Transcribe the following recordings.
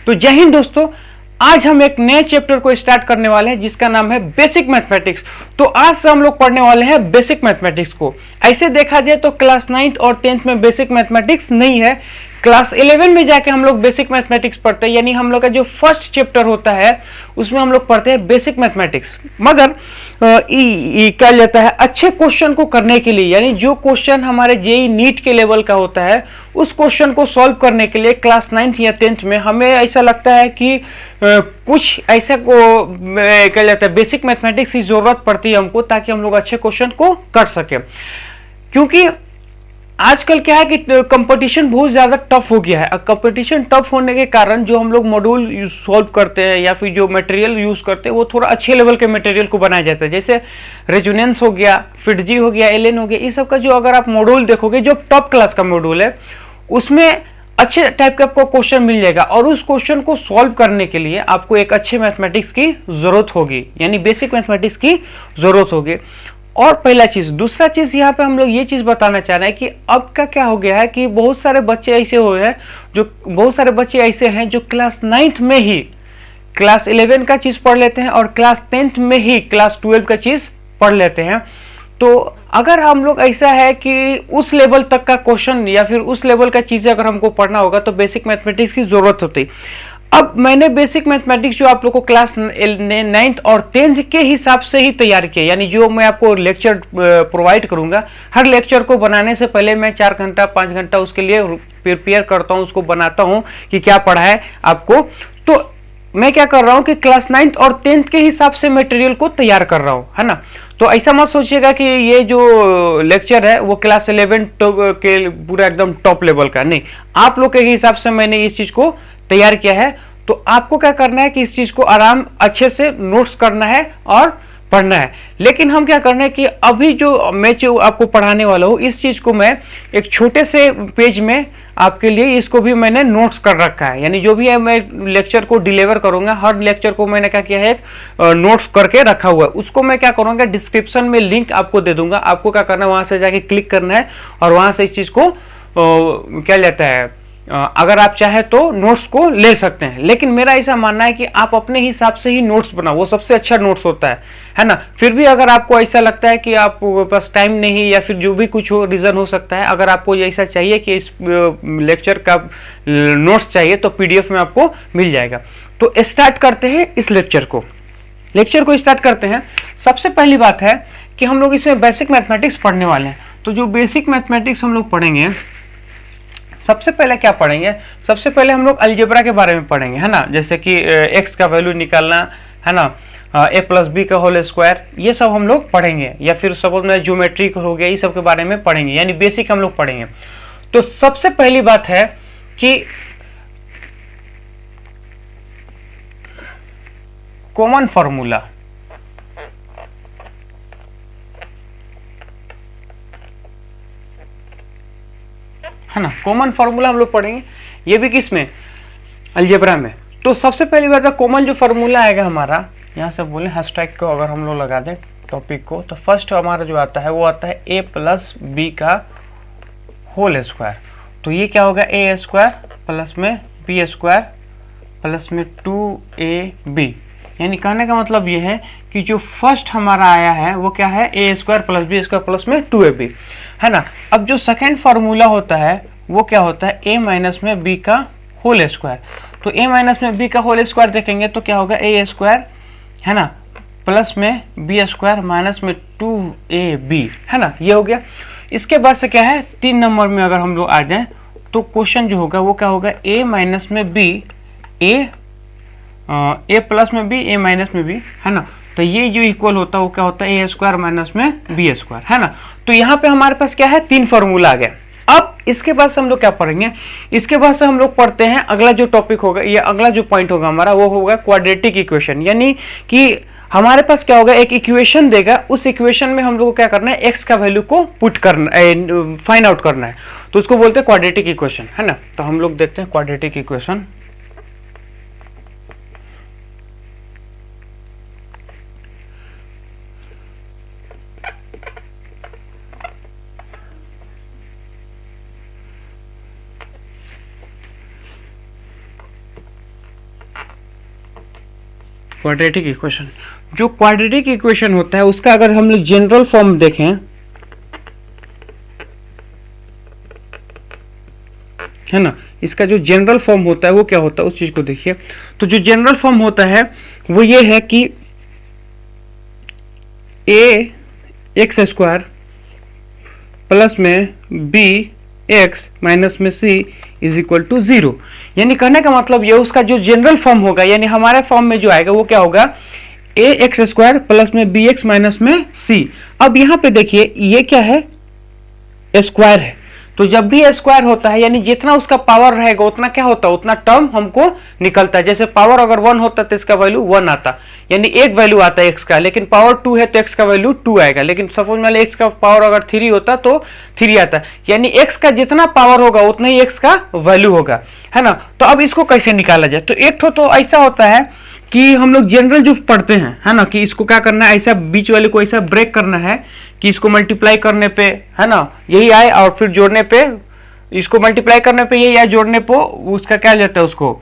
तो जय हिंद दोस्तों, आज हम एक नए चैप्टर को स्टार्ट करने वाले हैं जिसका नाम है बेसिक मैथमेटिक्स। तो आज से हम लोग पढ़ने वाले हैं बेसिक मैथमेटिक्स को। ऐसे देखा जाए तो क्लास 9th और 10th में बेसिक मैथमेटिक्स नहीं है, क्लास 11 में जाके हम लोग बेसिक मैथमेटिक्स पढ़ते हैं। यानी हम लोग का जो फर्स्ट चैप्टर होता है उसमें हम लोग पढ़ते हैं बेसिक मैथमेटिक्स। मगर क्या जाता है, अच्छे क्वेश्चन को करने के लिए, यानी जो क्वेश्चन हमारे जेई नीट के लेवल का होता है उस क्वेश्चन को सॉल्व करने के लिए क्लास 9th या 10th में हमें ऐसा लगता है कि कुछ ऐसा को क्या जाता है, बेसिक मैथमेटिक्स की जरूरत पड़ती है हमको, ताकि हम लोग अच्छे क्वेश्चन को कर सके। क्योंकि आजकल क्या है कि कंपटीशन बहुत ज्यादा टफ हो गया है। कंपटीशन टफ होने के कारण जो हम लोग मॉड्यूल सॉल्व करते हैं या फिर जो मटेरियल यूज करते हैं वो थोड़ा अच्छे लेवल के मटेरियल को बनाया जाता है। जैसे रेजोनेंस हो गया, फिटजी हो गया, एलएन हो गया, इस सब का जो अगर आप मॉड्यूल देखोगे, जो टॉप क्लास का मॉड्यूल है उसमें अच्छे टाइप का आपको क्वेश्चन मिल जाएगा। और उस क्वेश्चन को सॉल्व करने के लिए आपको एक अच्छे मैथमेटिक्स की जरूरत होगी, यानी बेसिक मैथमेटिक्स की जरूरत होगी। और पहला चीज, दूसरा चीज यहाँ पे हम लोग ये चीज बताना चाह रहे हैं कि अब का क्या हो गया है कि बहुत सारे बच्चे ऐसे हैं जो क्लास 9th में ही क्लास 11 का चीज पढ़ लेते हैं और क्लास 10th में ही क्लास 12 का चीज पढ़ लेते हैं। तो अगर हम लोग ऐसा है कि उस लेवल तक का क्वेश्चन या फिर उस लेवल का चीजें अगर हमको पढ़ना होगा तो बेसिक मैथमेटिक्स की जरूरत होती। अब मैंने बेसिक मैथमेटिक्स जो आप लोग को क्लास 9th और 10th के हिसाब से ही तैयार किया, यानी जो मैं आपको लेक्चर प्रोवाइड करूंगा, हर लेक्चर को बनाने से पहले मैं 4 घंटा 5 घंटा उसके लिए प्रिपेयर करता हूं, उसको बनाता हूं कि क्या पढ़ा है आपको। तो मैं क्या कर रहा हूं कि क्लास 9th और 10th के हिसाब से मटेरियल को तैयार कर रहा हूं, है ना। तो ऐसा मत सोचिएगा कि ये जो लेक्चर है वो क्लास 11 के पूरा एकदम टॉप लेवल का, नहीं। आप लोग के हिसाब से मैंने इस चीज को तैयार किया है। तो आपको क्या करना है कि इस चीज को आराम अच्छे से नोट्स करना है और पढ़ना है। लेकिन हम क्या करना है कि अभी जो मैं जो आपको पढ़ाने वाला हूँ इस चीज को मैं एक छोटे से पेज में आपके लिए इसको भी मैंने नोट्स कर रखा है। यानी जो भी है मैं लेक्चर को डिलीवर करूंगा, हर लेक्चर को मैंने क्या किया है नोट्स करके रखा हुआ है। उसको मैं क्या करूंगा, डिस्क्रिप्शन में लिंक आपको दे दूंगा। आपको क्या करना है, वहां से जाके क्लिक करना है और वहां से इस चीज को क्या लेता है, अगर आप चाहे तो नोट्स को ले सकते हैं। लेकिन मेरा ऐसा मानना है कि आप अपने हिसाब से ही नोट्स बनाओ, वो सबसे अच्छा नोट्स होता है ना। फिर भी अगर आपको ऐसा लगता है कि आपको पास टाइम नहीं या फिर जो भी कुछ हो रीजन हो सकता है, अगर आपको ऐसा चाहिए कि इस लेक्चर का नोट्स चाहिए तो पीडीएफ में आपको मिल जाएगा। तो स्टार्ट करते हैं इस लेक्चर को स्टार्ट करते हैं। सबसे पहली बात है कि हम लोग इसमें बेसिक मैथमेटिक्स पढ़ने वाले हैं। तो जो बेसिक मैथमेटिक्स हम लोग पढ़ेंगे, सबसे पहले क्या पढ़ेंगे, सबसे पहले हम लोग अलजेब्रा के बारे में पढ़ेंगे, है ना। जैसे कि एक्स का वैल्यू निकालना, है ना, ए प्लस बी का होल स्क्वायर, ये सब हम लोग पढ़ेंगे। या फिर सपोज में ज्योमेट्री हो गया, ये सब के बारे में पढ़ेंगे, यानी बेसिक हम लोग पढ़ेंगे। तो सबसे पहली बात है कि कॉमन फॉर्मूला, है ना। कॉमन फार्मूला हम लोग पढ़ेंगे, ये भी किस में, अलजेब्रा में। तो सबसे पहली बात है कॉमन जो फार्मूला आएगा हमारा, यहाँ से बोले हैशटैग को अगर हम लोग लगा दें टॉपिक को, तो फर्स्ट हमारा जो आता है वो आता है ए प्लस बी का होल स्क्वायर। तो ये क्या होगा, ए स्क्वायर प्लस में बी स्क्वायर प्लस में 2ab। यानी कहने का मतलब ये है कि जो फर्स्ट हमारा आया है वो क्या है, a square plus b square plus में 2ab, है ना। अब जो सेकेंड फार्मूला होता है वो क्या होता है, ए माइनस में बी का होल स्क्वायर। तो ए माइनस में बी का होल स्क्वायर देखेंगे तो क्या होगा, ए स्क्वायर, है ना, प्लस में बी स्क्वायर माइनस में 2ab, है ना। ये हो गया। इसके बाद से क्या है, 3 नंबर में अगर हम लोग आ जाए तो क्वेश्चन जो होगा वो क्या होगा, ए माइनस में बी, ए प्लस में बी, ए माइनस में बी, है ना। तो ये जो इक्वल होता है वो क्या होता है, ए स्क्वायर माइनस में बी स्क्वायर, है ना। तो यहाँ पे हमारे पास क्या है, 3 फॉर्मूला आ गया। अब इसके बाद से हम लोग क्या पढ़ेंगे, इसके बाद से हम लोग पढ़ते हैं अगला जो टॉपिक होगा, ये अगला जो पॉइंट होगा हमारा वो होगा क्वाड्रेटिक इक्वेशन। यानी कि हमारे पास क्या होगा, एक इक्वेशन देगा, उस इक्वेशन में हम लोग को क्या करना है, एक्स का वैल्यू को पुट करना, फाइंड आउट करना है। तो उसको बोलते हैं क्वाड्रेटिक इक्वेशन, है ना। तो हम लोग देखते हैं क्वाड्रेटिक इक्वेशन। क्वाड्रेटिक इक्वेशन, जो क्वाड्रेटिक इक्वेशन होता है उसका अगर हम लोग जनरल फॉर्म देखें, है ना, इसका जो जनरल फॉर्म होता है वो क्या होता है उस चीज को देखिए। तो जो जनरल फॉर्म होता है वो ये है कि ए एक्स स्क्वायर प्लस में बी एक्स माइनस में सी इज इक्वल टू 0। यानी कहने का मतलब ये उसका जो जनरल फॉर्म होगा, यानी हमारे फॉर्म में जो आएगा वो क्या होगा, ए एक्स स्क्वायर प्लस में बी एक्स माइनस में सी। अब यहां पे देखिए ये क्या है, स्क्वायर है, तो जब भी स्क्वायर होता है यानी जितना उसका पावर रहेगा उतना क्या होता है, उतना टर्म हमको निकलता है। जैसे पावर अगर 1 होता तो इसका वैल्यू 1 आता, यानी एक वैल्यू आता है एक्स का, लेकिन पावर 2 है तो एक्स का वैल्यू 2 आएगा। लेकिन सपोज मान लो एक्स का पावर अगर 3 होता तो 3 आता, यानी एक्स का जितना पावर होगा उतना ही एक्स का वैल्यू होगा, है ना। तो अब इसको कैसे निकाला जाए, तो एक तो ऐसा होता है कि हम लोग जनरल जो पढ़ते हैं, है ना, कि इसको क्या करना है, ऐसा बीच वाले को ऐसा ब्रेक करना है कि इसको मल्टीप्लाई करने पे, है ना, यही आए, और फिर जोड़ने पे, इसको मल्टीप्लाई करने पे यही आए, जोड़ने पे उसका क्या लेता है उसको,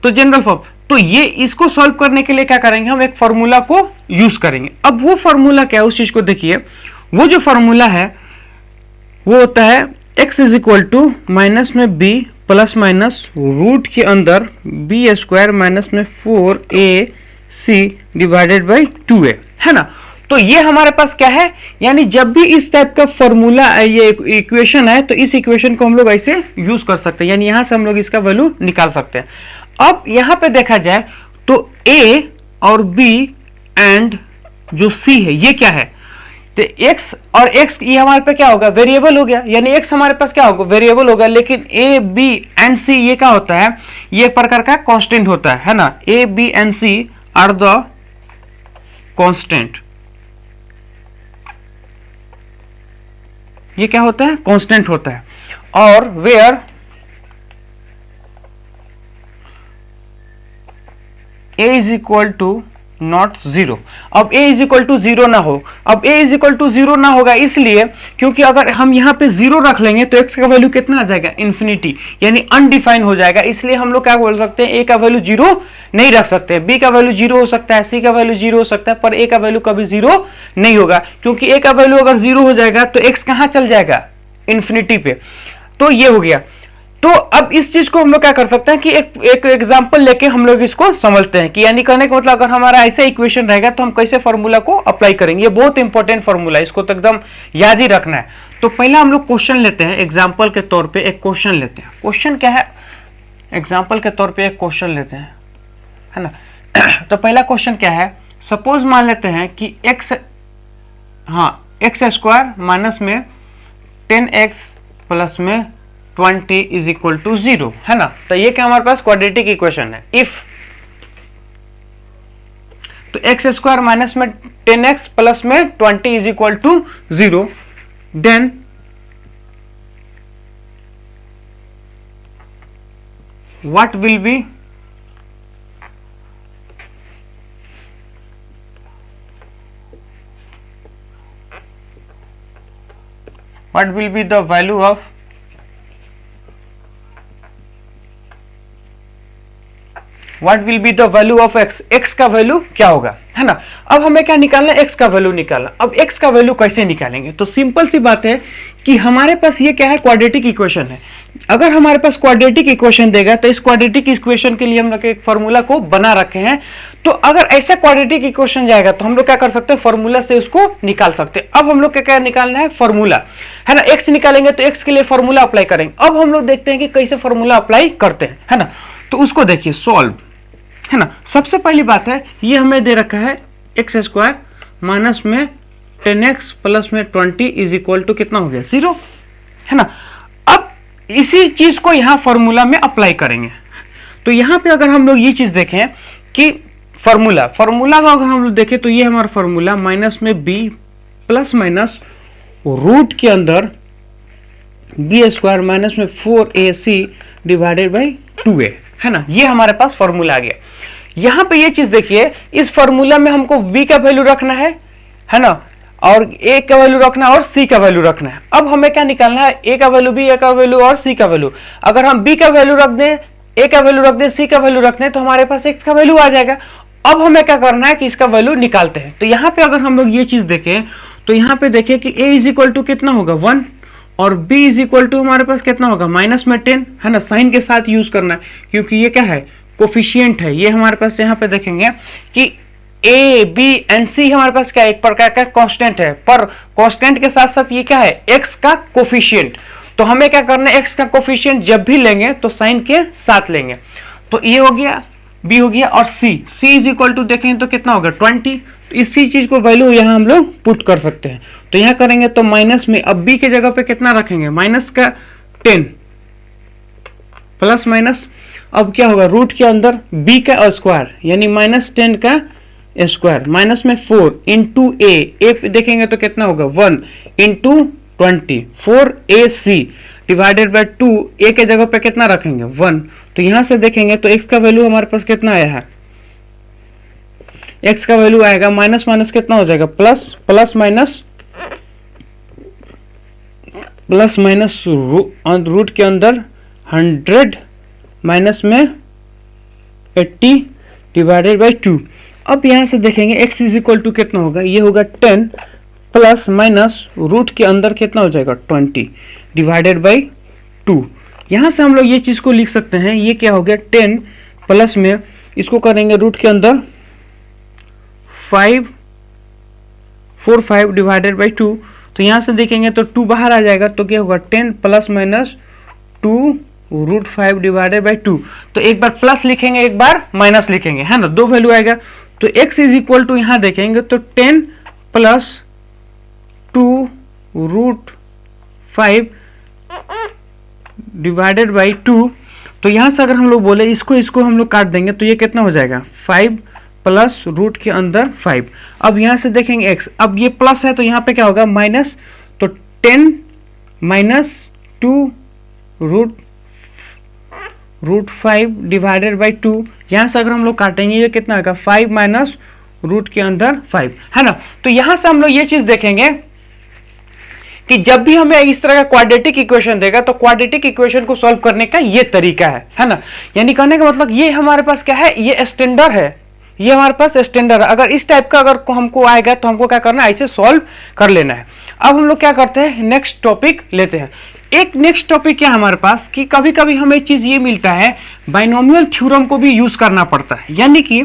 तो जनरल फॉर्म। तो ये इसको सॉल्व करने के लिए क्या करेंगे, हम एक फॉर्मूला को यूज करेंगे। अब वो फॉर्मूला क्या है उस चीज को देखिए। वो जो फॉर्मूला है वो होता है x is equal to minus में b प्लस माइनस रूट के अंदर बी स्क्वायर माइनस में 4ac डिवाइडेड बाई 2a, है ना। तो ये हमारे पास क्या है, यानी जब भी इस टाइप का फॉर्मूला, ये इक्वेशन है, तो इस इक्वेशन को हम लोग ऐसे यूज कर सकते हैं, यानी यहां से हम लोग इसका वैल्यू निकाल सकते हैं। अब यहां पे देखा जाए तो a और b एंड जो c है ये क्या है, तो x और x ये हमारे पे क्या होगा, वेरिएबल हो गया, यानी x हमारे पास क्या होगा, वेरिएबल होगा। लेकिन a b एंड c ये क्या होता है, ये प्रकार का कांस्टेंट होता है ना। a b and c are the constant, ये क्या होता है, कांस्टेंट होता है। और where a is equal to not 0। अब a इज इक्वल टू 0 ना हो, अब a इज इक्वल टू 0 ना होगा इसलिए क्योंकि अगर हम यहां पे 0 रख लेंगे तो x का वैल्यू कितना आ जाएगा, इन्फिनिटी, यानी अनडिफाइन हो जाएगा। इसलिए हम लोग क्या बोल सकते हैं, a का वैल्यू 0 नहीं रख सकते, b का वैल्यू 0 हो सकता है, c का वैल्यू 0 हो सकता है, पर a का वैल्यू कभी 0 नहीं होगा, क्योंकि a का वैल्यू अगर 0 हो जाएगा तो x कहां चल जाएगा, इन्फिनिटी पे। तो ये हो गया। तो अब इस चीज को हम लोग क्या कर सकते हैं कि एक एग्जांपल लेके हम लोग इसको समझते हैं कि यानी कहने का मतलब अगर हमारा ऐसा इक्वेशन रहेगा तो हम कैसे फॉर्मूला को अप्लाई करेंगे। ये बहुत इंपॉर्टेंट फॉर्मूला है, इसको तो एकदम याद ही रखना है। तो पहला हम लोग क्वेश्चन लेते हैं, एग्जाम्पल के तौर पर एक क्वेश्चन लेते हैं। क्वेश्चन क्या है, एग्जाम्पल के तौर पर एक क्वेश्चन लेते हैं, है ना। तो पहला क्वेश्चन क्या है, सपोज मान लेते हैं कि एक्स स्क्वायर माइनस में 10x प्लस में 20 इज इक्वल टू 0, है ना। तो ये क्या हमारे पास क्वाड्रेटिक इक्वेशन है। इफ तो एक्स स्क्वायर माइनस में 10x प्लस में 20 is equal to 0, then what will be the value of x, x का वैल्यू क्या होगा, है ना। अब हमें क्या निकालना है, x का वैल्यू निकालना। अब x का वैल्यू कैसे निकालेंगे, तो सिंपल सी बात है कि हमारे पास ये क्या है, क्वाड्रेटिक इक्वेशन है। अगर हमारे पास क्वाड्रेटिक इक्वेशन देगा तो इस क्वाड्रेटिक इक्वेशन के लिए हम लोग एक फॉर्मूला को बना रखे हैं। तो अगर ऐसा क्वाड्रेटिक इक्वेशन जाएगा तो हम लोग क्या कर सकते हैं, फॉर्मूला से उसको निकाल सकते हैं। अब हम लोग क्या निकालना है, फॉर्मूला, है ना। x निकालेंगे तो x के लिए फॉर्मूला अप्लाई करेंगे। अब हम लोग देखते हैं कि कैसे फॉर्मूला अप्लाई करते हैं, है ना। तो उसको देखिए, सॉल्व, है ना। सबसे पहली बात है, ये हमें दे रखा है एक्स स्क्वायर माइनस में 10x प्लस में 20 इज इक्वल टू कितना हो गया, 0, है ना। अब इसी चीज को यहां फॉर्मूला में अप्लाई करेंगे। तो यहां पे अगर हम लोग ये चीज देखें कि फॉर्मूला को अगर हम लोग देखें तो ये हमारा फॉर्मूला माइनस में b प्लस माइनस रूट के अंदर बी स्क्वायर माइनस में 4ac डिवाइडेड बाई 2a, है ना। ये हमारे पास फॉर्मूला आ गया। यहां पे ये चीज देखिए, इस फॉर्मूला में हमको b का वैल्यू रखना है ना, और a का वैल्यू रखना है और c का वैल्यू रखना है। अब हमें क्या निकालना है, a का वैल्यू, b का वैल्यू और c का वैल्यू। अगर हम b का वैल्यू रख दें ए का वैल्यू रख दें, सी का वैल्यू रख दें, तो हमारे पास एक्स का वैल्यू आ जाएगा। अब हमें क्या करना है कि इसका वैल्यू निकालते हैं। तो यहाँ पे अगर हम लोग ये चीज देखें तो यहाँ पे देखें कि a इज इक्वल टू कितना होगा 1 और b इज इक्वल टू हमारे पास कितना होगा माइनस में 10, है ना। साइन के साथ यूज करना है क्योंकि ये क्या है, कोफिशिएंट है। ये हमारे पास यहाँ पे देखेंगे कि a b एंड c हमारे पास क्या एक प्रकार का कांस्टेंट है, पर कांस्टेंट के साथ साथ ये क्या है, x का कोफिशिएंट। तो हमें क्या करना है, x का कोफिशिएंट जब भी लेंगे तो साइन के साथ लेंगे। तो ये हो गया, b हो गया, और c इज इक्वल टू देखेंगे तो कितना होगा 20। तो इसी चीज को वैल्यू यहाँ हम लोग पुट कर सकते हैं। तो यहाँ करेंगे तो माइनस में, अब b के जगह पे कितना रखेंगे, माइनस का 10 प्लस माइनस, अब क्या होगा, रूट के अंदर b का स्क्वायर यानी माइनस 10 का स्क्वायर, माइनस में 4 इंटू ए देखेंगे तो कितना होगा 1 इंटू 20, 4ac डिवाइडेड बाय 2, ए के जगह पे कितना रखेंगे 1। तो यहां से देखेंगे तो x का वैल्यू हमारे पास कितना आया है, x का वैल्यू आएगा माइनस माइनस कितना हो जाएगा plus, plus minus plus minus, root के अंदर 100 माइनस में 80 डिवाइडेड बाई 2। अब यहां से देखेंगे x इज इक्वल टू कितना होगा, ये होगा 10 प्लस माइनस रूट के अंदर कितना हो जाएगा 20 डिवाइडेड बाई 2। यहां से हम लोग ये चीज को लिख सकते हैं, ये क्या हो गया 10 प्लस में इसको करेंगे रूट के अंदर 5 डिवाइडेड बाई 2। तो यहां से देखेंगे तो 2 बाहर आ जाएगा, तो क्या होगा 10 plus minus 2 root 5 divided by 2। तो एक बार प्लस लिखेंगे, एक बार माइनस लिखेंगे, है ना, दो वैल्यू आएगा। तो x इज इक्वल टू यहां देखेंगे तो 10 प्लस 2 रूट 5 डिवाइडेड बाई 2। तो यहां से अगर हम लोग बोले इसको हम लोग काट देंगे तो ये कितना हो जाएगा 5 प्लस रूट के अंदर 5। अब यहां से देखेंगे x, अब ये प्लस है तो यहां पे क्या होगा माइनस, तो 10 माइनस 2 रूट 5 डिवाइडेड बाई 2। यहां से अगर हम लोग काटेंगे ये कितना होगा 5 माइनस रूट के अंदर 5, है ना। तो यहां से हम लोग ये चीज देखेंगे कि जब भी हमें इस तरह का क्वाड्रेटिक इक्वेशन देगा तो क्वाड्रेटिक इक्वेशन को सॉल्व करने का ये तरीका है ना। यानी कहने का मतलब ये हमारे पास क्या है, ये स्टैंडर्ड है, ये हमारे पास स्टैंडर्ड है। अगर इस टाइप का अगर हमको आएगा तो हमको क्या करना है, ऐसे सॉल्व कर लेना है। अब हम लोग क्या करते हैं, नेक्स्ट टॉपिक लेते हैं। एक नेक्स्ट टॉपिक क्या हमारे पास कि कभी कभी हमें एक चीज ये मिलता है, बाइनोमियल थ्योरम को भी यूज करना पड़ता है। यानी कि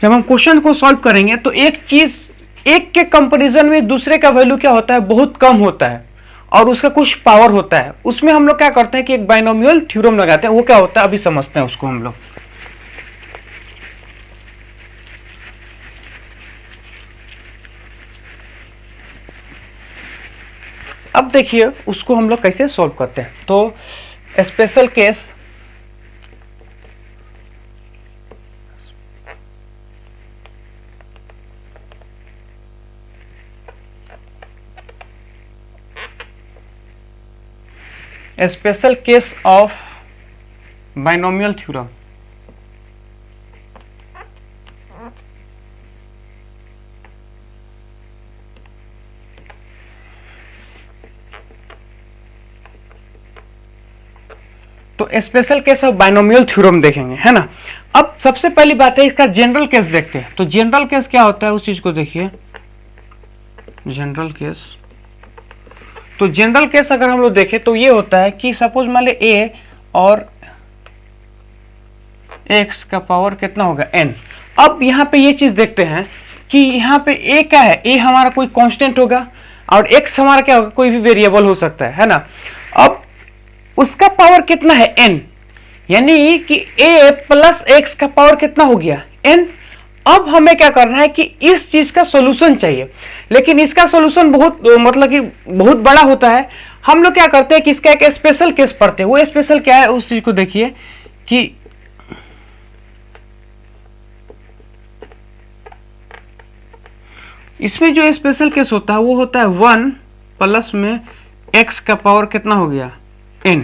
जब हम क्वेश्चन को सॉल्व करेंगे तो एक चीज एक के कंपैरिजन में दूसरे का वैल्यू क्या होता है, बहुत कम होता है और उसका कुछ पावर होता है। उसमें हम लोग क्या करते हैं कि एक बाइनोमियल थ्योरम लगाते हैं। वो क्या होता है अभी समझते हैं उसको हम लोग। अब देखिए उसको हम लोग कैसे सॉल्व करते हैं। तो special case of binomial theorem. तो special case of binomial theorem देखेंगे, है ना। अब सबसे पहली बात है इसका जनरल केस देखते हैं। तो जनरल केस क्या होता है उस चीज को देखिए, जनरल केस। तो जनरल केस अगर हम लोग देखें तो ये होता है कि सपोज मान ले a और x का पावर कितना होगा n। अब यहाँ पे ये चीज देखते हैं कि यहाँ पे a क्या है, a हमारा कोई कांस्टेंट होगा और x हमारा क्या होगा, कोई भी वेरिएबल हो सकता है ना। अब उसका पावर कितना है n, यानी कि a प्लस x का पावर कितना हो गया n। अब हमें क्या करना है कि इस चीज का सॉल्यूशन चाहिए, लेकिन इसका सॉल्यूशन बहुत मतलब कि बहुत बड़ा होता है। हम लोग क्या करते हैं कि इसका एक स्पेशल केस पढ़ते हैं। वो स्पेशल क्या है उस चीज को देखिए कि इसमें जो स्पेशल केस होता है वो होता है 1 प्लस में x का पावर कितना हो गया n।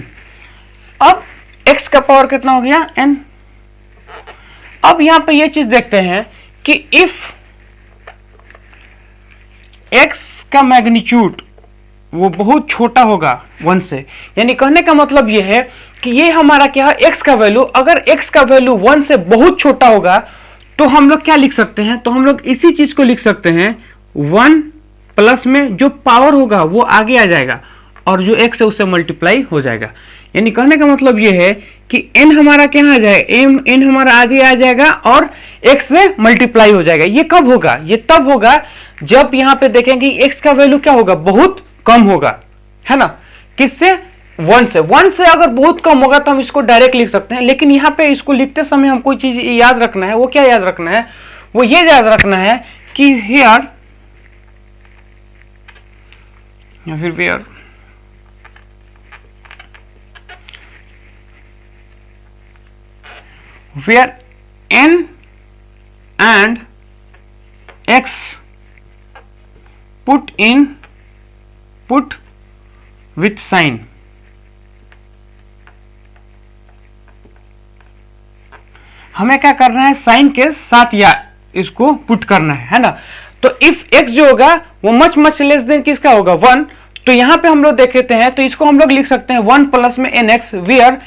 अब x का पावर कितना हो गया n। अब यहां पे ये चीज देखते हैं कि इफ x का मैग्नीट्यूड वो बहुत छोटा होगा 1 से। यानी कहने का मतलब ये है कि ये हमारा क्या है, x का वैल्यू, अगर x का वैल्यू 1 से बहुत छोटा होगा तो हम लोग क्या लिख सकते हैं, तो हम लोग इसी चीज को लिख सकते हैं 1 प्लस में जो पावर होगा वो आगे आ जाएगा और जो x है उससे मल्टीप्लाई हो जाएगा। यानी कहने का मतलब ये है कि n हमारा क्या आ जाएगा, n हमारा आगे आ जाएगा और x से मल्टीप्लाई हो जाएगा। ये कब होगा, ये तब होगा जब यहाँ पे देखेंगे x का वैल्यू क्या होगा, बहुत कम होगा, है ना, किससे, 1 से। 1 से अगर बहुत कम होगा तो हम इसको डायरेक्ट लिख सकते हैं, लेकिन यहाँ पे इसको लिखते समय हम कोई चीज याद रखना है। वो क्या याद रखना है, वो ये याद रखना है कि हियर या फिर where where n and x put with sign, हमें क्या करना है, साइन के साथ या इसको पुट करना है ना। तो इफ x जो होगा वो मच लेस देन किसका होगा, 1, तो यहां पे हम लोग देख हैं, तो इसको हम लोग लिख सकते हैं 1 प्लस में nx, वेयर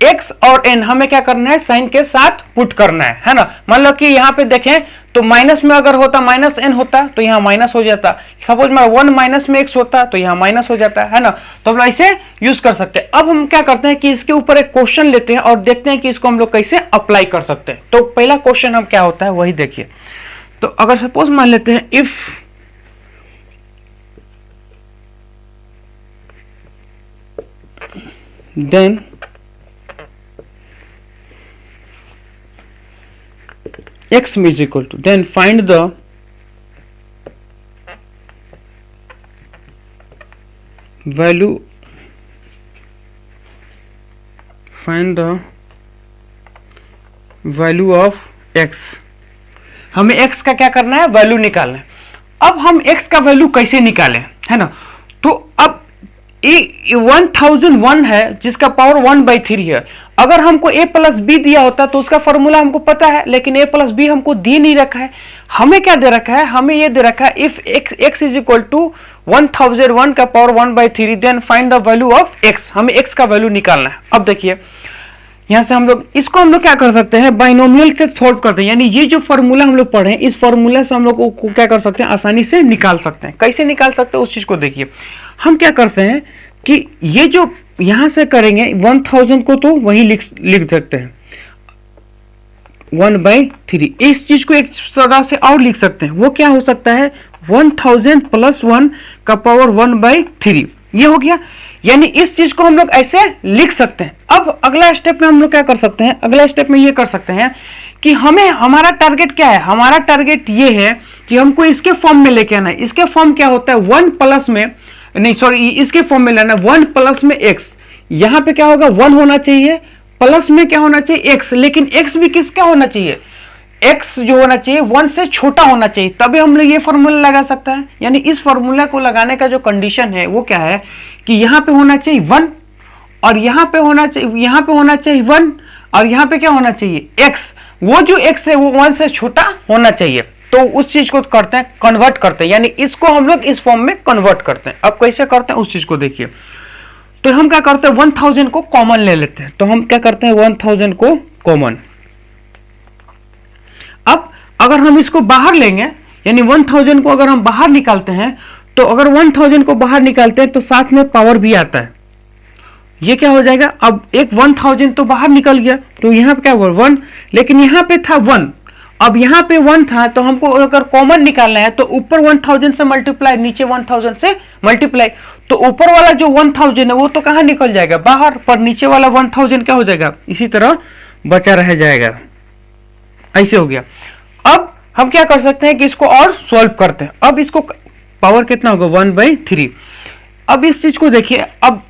x और n हमें क्या करना है, साइन के साथ पुट करना है ना। मान लो कि यहाँ पे देखें तो माइनस में अगर होता, माइनस n होता तो यहाँ माइनस हो जाता, सपोज में 1 माइनस में x होता तो यहाँ माइनस हो जाता है ना। तो हम लोग ऐसे यूज कर सकते हैं। अब हम क्या करते हैं कि इसके ऊपर एक क्वेश्चन लेते हैं और देखते हैं कि इसको हम लोग कैसे अप्लाई कर सकते हैं। तो पहला क्वेश्चन हम क्या होता है वही देखिए। तो अगर सपोज मान लेते हैं if then x is equal to, then find the value, of x। हमें x का क्या करना है, वैल्यू निकालना है। अब हम x का वैल्यू कैसे निकालें, है ना। तो अब 1001 है जिसका पावर 1/3 है। अगर हमको a प्लस बी दिया होता तो उसका फॉर्मूला हमको पता है, लेकिन a प्लस बी हमको दे नहीं रखा है। हमें क्या दे रखा है, हमें ये दे रखा है if x is equal to 1001 का power 1/3 then find the value of x। हमें x का वैल्यू निकालना है। अब देखिए यहां से हम लोग इसको क्या कर सकते हैं, बाइनोमियल से सॉल्व करते हैं। यानी ये जो फॉर्मूला हम लोग पढ़े इस फॉर्मूला से हम लोग को क्या कर सकते हैं, आसानी से निकाल सकते हैं। कैसे निकाल सकते हैं उस चीज को देखिए। हम क्या करते हैं कि ये जो यहां से करेंगे 1000 को तो वही लिख सकते हैं 1/3। इस चीज को एक तरह से और लिख सकते हैं, वो क्या हो सकता है 1000 प्लस 1 का पावर 1/3। ये हो गया, यानी इस चीज को हम लोग ऐसे लिख सकते हैं। अब अगला स्टेप में हम लोग क्या कर सकते हैं, अगला स्टेप में ये कर सकते हैं कि हमें हमारा टारगेट क्या है, हमारा टारगेट ये है कि हमको इसके फॉर्म में लेके आना है। इसके फॉर्म क्या होता है, 1 प्लस में नहीं सॉरी इसके फॉर्म में लेना 1 प्लस में x। यहां पे क्या होगा 1 होना चाहिए, प्लस में क्या होना चाहिए x, लेकिन x भी किसका होना चाहिए, x जो होना चाहिए 1 से छोटा होना चाहिए, तभी हम लोग ये फॉर्मूला लगा सकता है। यानी इस फॉर्मूला को लगाने का जो कंडीशन है वो क्या है कि यहां पे होना चाहिए 1 और यहां पे होना चाहिए 1 और यहां पे क्या होना चाहिए x। वो जो x है वो 1 से छोटा होना चाहिए। तो उस चीज को करते हैं, कन्वर्ट करते हैं, यानी इसको हम लोग इस फॉर्म में कन्वर्ट करते हैं। अब कैसे करते हैं उस चीज को देखिए। तो हम क्या करते हैं 1000 को कॉमन ले लेते हैं। तो हम क्या करते हैं 1000 को कॉमन। अब अगर हम इसको बाहर लेंगे, यानी 1000 को अगर हम बाहर निकालते हैं, तो अगर 1000 को बाहर निकालते हैं तो साथ में पावर भी आता है। ये क्या हो जाएगा, अब एक 1000 तो बाहर निकल गया, तो यहाँ पे क्या हुआ 1, लेकिन यहाँ पे था 1, अब यहाँ पे 1 था, तो हमको अगर कॉमन निकालना है तो ऊपर 1000 से मल्टीप्लाई, नीचे 1000 से मल्टीप्लाई। तो ऊपर वाला जो 1000 है वो तो कहाँ निकल जाएगा, बाहर, पर नीचे वाला 1000 क्या हो जाएगा, इसी तरह बचा रह जाएगा। ऐसे हो गया। अब हम क्या कर सकते हैं कि इसको और सॉल्व करते हैं। अब इसको पावर कितना होगा 1/3। अब इस चीज को देखिए, अब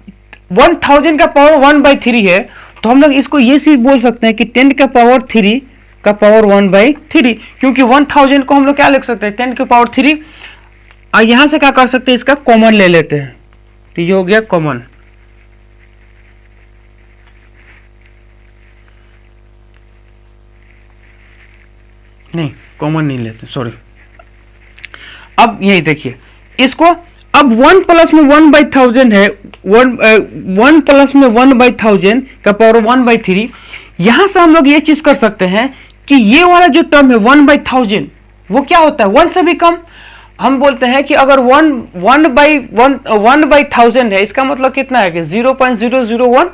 1000 का पावर 1/3 है, तो हम लोग इसको ये चीज बोल सकते हैं कि 10 का पावर 3 का पावर 1/3, क्योंकि 1000 को हम लोग क्या लिख सकते हैं 10 के पावर 3। और यहां से क्या कर सकते हैं, इसका कॉमन ले लेते हैं, तो ये हो गया कॉमन। नहीं कॉमन नहीं लेते, सॉरी। अब यही देखिए इसको, अब 1 प्लस में 1/1000 है, 1 प्लस में 1/1000 का पावर 1/3। यहां से हम लोग ये चीज कर सकते हैं कि ये वाला जो टर्म है 1/1000 वो क्या होता है 1 से भी कम। हम बोलते हैं कि अगर 1/1000 है, इसका मतलब कितना है कि 0.001।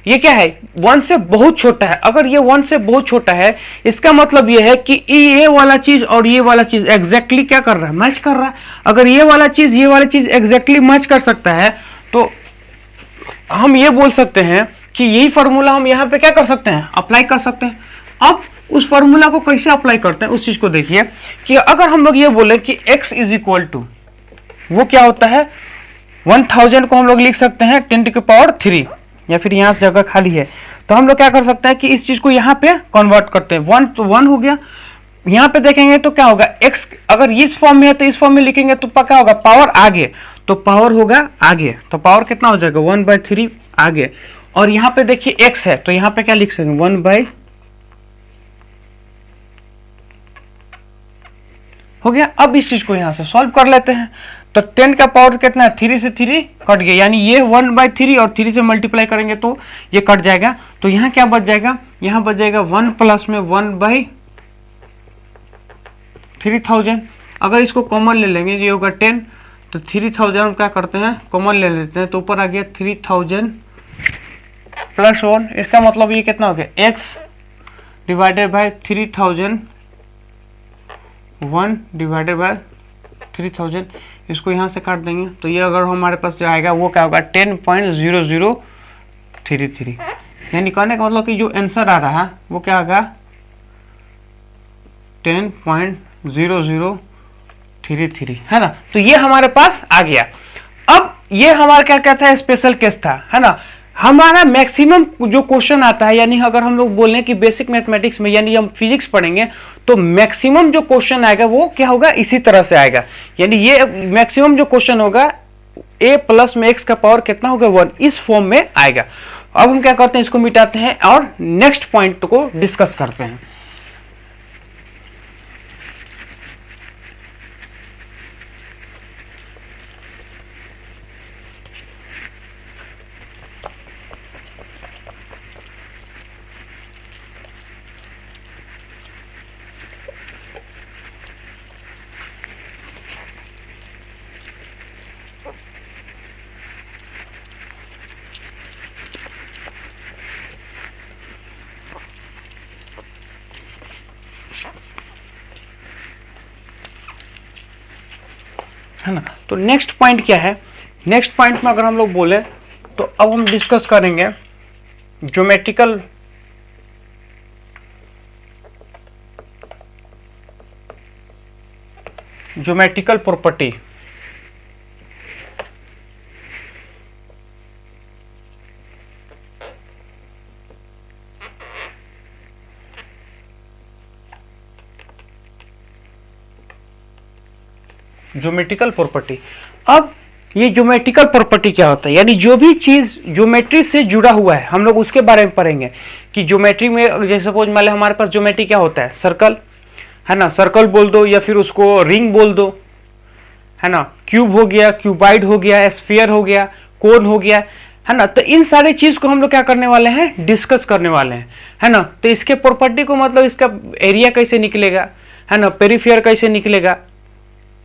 ये क्या है 1 से बहुत छोटा है। अगर ये 1 से बहुत छोटा है, इसका मतलब ये है कि ये वाला चीज और ये वाला चीज एग्जैक्टली क्या कर रहा है, मैच कर रहा है। अगर ये वाला चीज एग्जैक्टली मैच कर सकता है, तो हम ये बोल सकते हैं कि यही फॉर्मूला हम यहाँ पे क्या कर सकते हैं, अप्लाई कर सकते हैं। अब उस फॉर्मूला को कैसे अप्लाई करते हैं उस चीज को देखिए कि अगर हम लोग ये बोले कि x इज इक्वल टू, वो क्या होता है 1000 को हम लोग लिख सकते हैं 10⁻3, या फिर यहाँ जगह खाली है तो हम लोग क्या कर सकते हैं कि इस चीज को यहाँ पे कन्वर्ट करते हैं। 1 तो 1 हो गया, यहाँ पे देखेंगे तो क्या होगा x अगर इस फॉर्म में है तो इस फॉर्म में लिखेंगे तो क्या होगा पावर आगे, तो पावर होगा आगे, तो पावर कितना हो जाएगा 1/3 आगे। और यहाँ पे देखिए x है तो यहाँ पे क्या लिख सकते 1 हो गया। अब इस चीज को यहाँ से सॉल्व कर लेते हैं, तो 10 का पावर कितना है 3 से 3 कट गया, यानी ये 1/3 और 3 से मल्टीप्लाई करेंगे तो ये कट जाएगा। तो यहाँ क्या बच जाएगा, यहाँ बच जाएगा 1 प्लस में 1/3000। अगर इसको कॉमन ले लेंगे ये होगा 10, तो 3000 क्या करते हैं कॉमन ले लेते हैं, तो ऊपर आ गया 3000 प्लस 1। इसका मतलब ये कितना हो गया x divided by 3000, 1 divided by 3000। इसको यहाँ से काट देंगे तो ये अगर हमारे पास जो आएगा वो क्या होगा 10.0033। यानी कहने का मतलब कि जो आंसर आ रहा है वो क्या होगा 10.0033 है ना। तो ये हमारे पास आ गया। अब ये हमारा क्या कहता है स्पेशल केस था, है ना। हमारा मैक्सिमम जो क्वेश्चन आता है, यानी अगर हम लोग बोल रहे हैं कि बेसिक मैथमेटिक्स में यानी हम फिजिक्स पढ़ेंगे तो मैक्सिमम जो क्वेश्चन आएगा वो क्या होगा इसी तरह से आएगा। यानी ये मैक्सिमम जो क्वेश्चन होगा a प्लस में x का पावर कितना होगा 1, इस फॉर्म में आएगा। अब हम क्या करते हैं इसको मिटाते हैं और नेक्स्ट पॉइंट को डिस्कस करते हैं। है ना। तो नेक्स्ट पॉइंट क्या है, नेक्स्ट पॉइंट में अगर हम लोग बोले तो अब हम डिस्कस करेंगे ज्योमेट्रिकल प्रॉपर्टी। Geometrical property. अब ये ज्योमेट्रिकल प्रॉपर्टी क्या होता है, यानी जो भी चीज ज्योमेट्री से जुड़ा हुआ है हम लोग उसके बारे में पढ़ेंगे कि ज्योमेट्री में जैसे सपोज मान लो हमारे पास ज्योमेट्री क्या होता है सर्कल, है ना, सर्कल बोल दो या फिर उसको रिंग बोल दो, है ना, क्यूब हो गया, क्यूबाइड हो गया, स्फीयर हो गया, कोन हो गया, है ना। तो इन सारे चीज को हम लोग क्या करने वाले हैं डिस्कस करने वाले हैं, है ना। तो इसके प्रॉपर्टी को मतलब इसका एरिया कैसे निकलेगा, है ना, पेरिफेयर कैसे निकलेगा,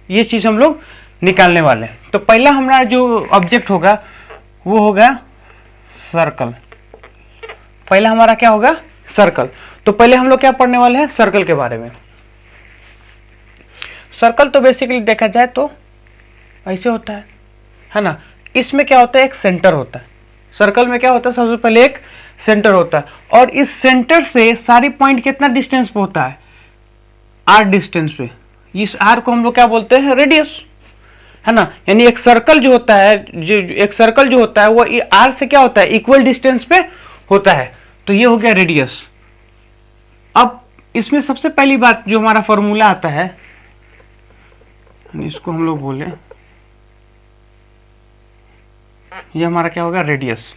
ये चीज हम लोग निकालने वाले हैं। तो पहला हमारा जो ऑब्जेक्ट होगा वो होगा सर्कल। पहला हमारा क्या होगा सर्कल। तो पहले हम लोग क्या पढ़ने वाले हैं सर्कल के बारे में। सर्कल तो बेसिकली देखा जाए तो ऐसे होता है ना। इसमें क्या होता है एक सेंटर होता है, सर्कल में क्या होता है सबसे पहले एक सेंटर होता है, और इस सेंटर से सारी पॉइंट कितना डिस्टेंस पे होता है r डिस्टेंस पे। इस r को हम लोग क्या बोलते हैं रेडियस, है ना। यानी एक सर्कल जो होता है वो r से क्या होता है इक्वल डिस्टेंस पे होता है, तो ये हो गया रेडियस। अब इसमें सबसे पहली बात जो हमारा फॉर्मूला आता है इसको हम लोग बोले ये हमारा क्या होगा रेडियस।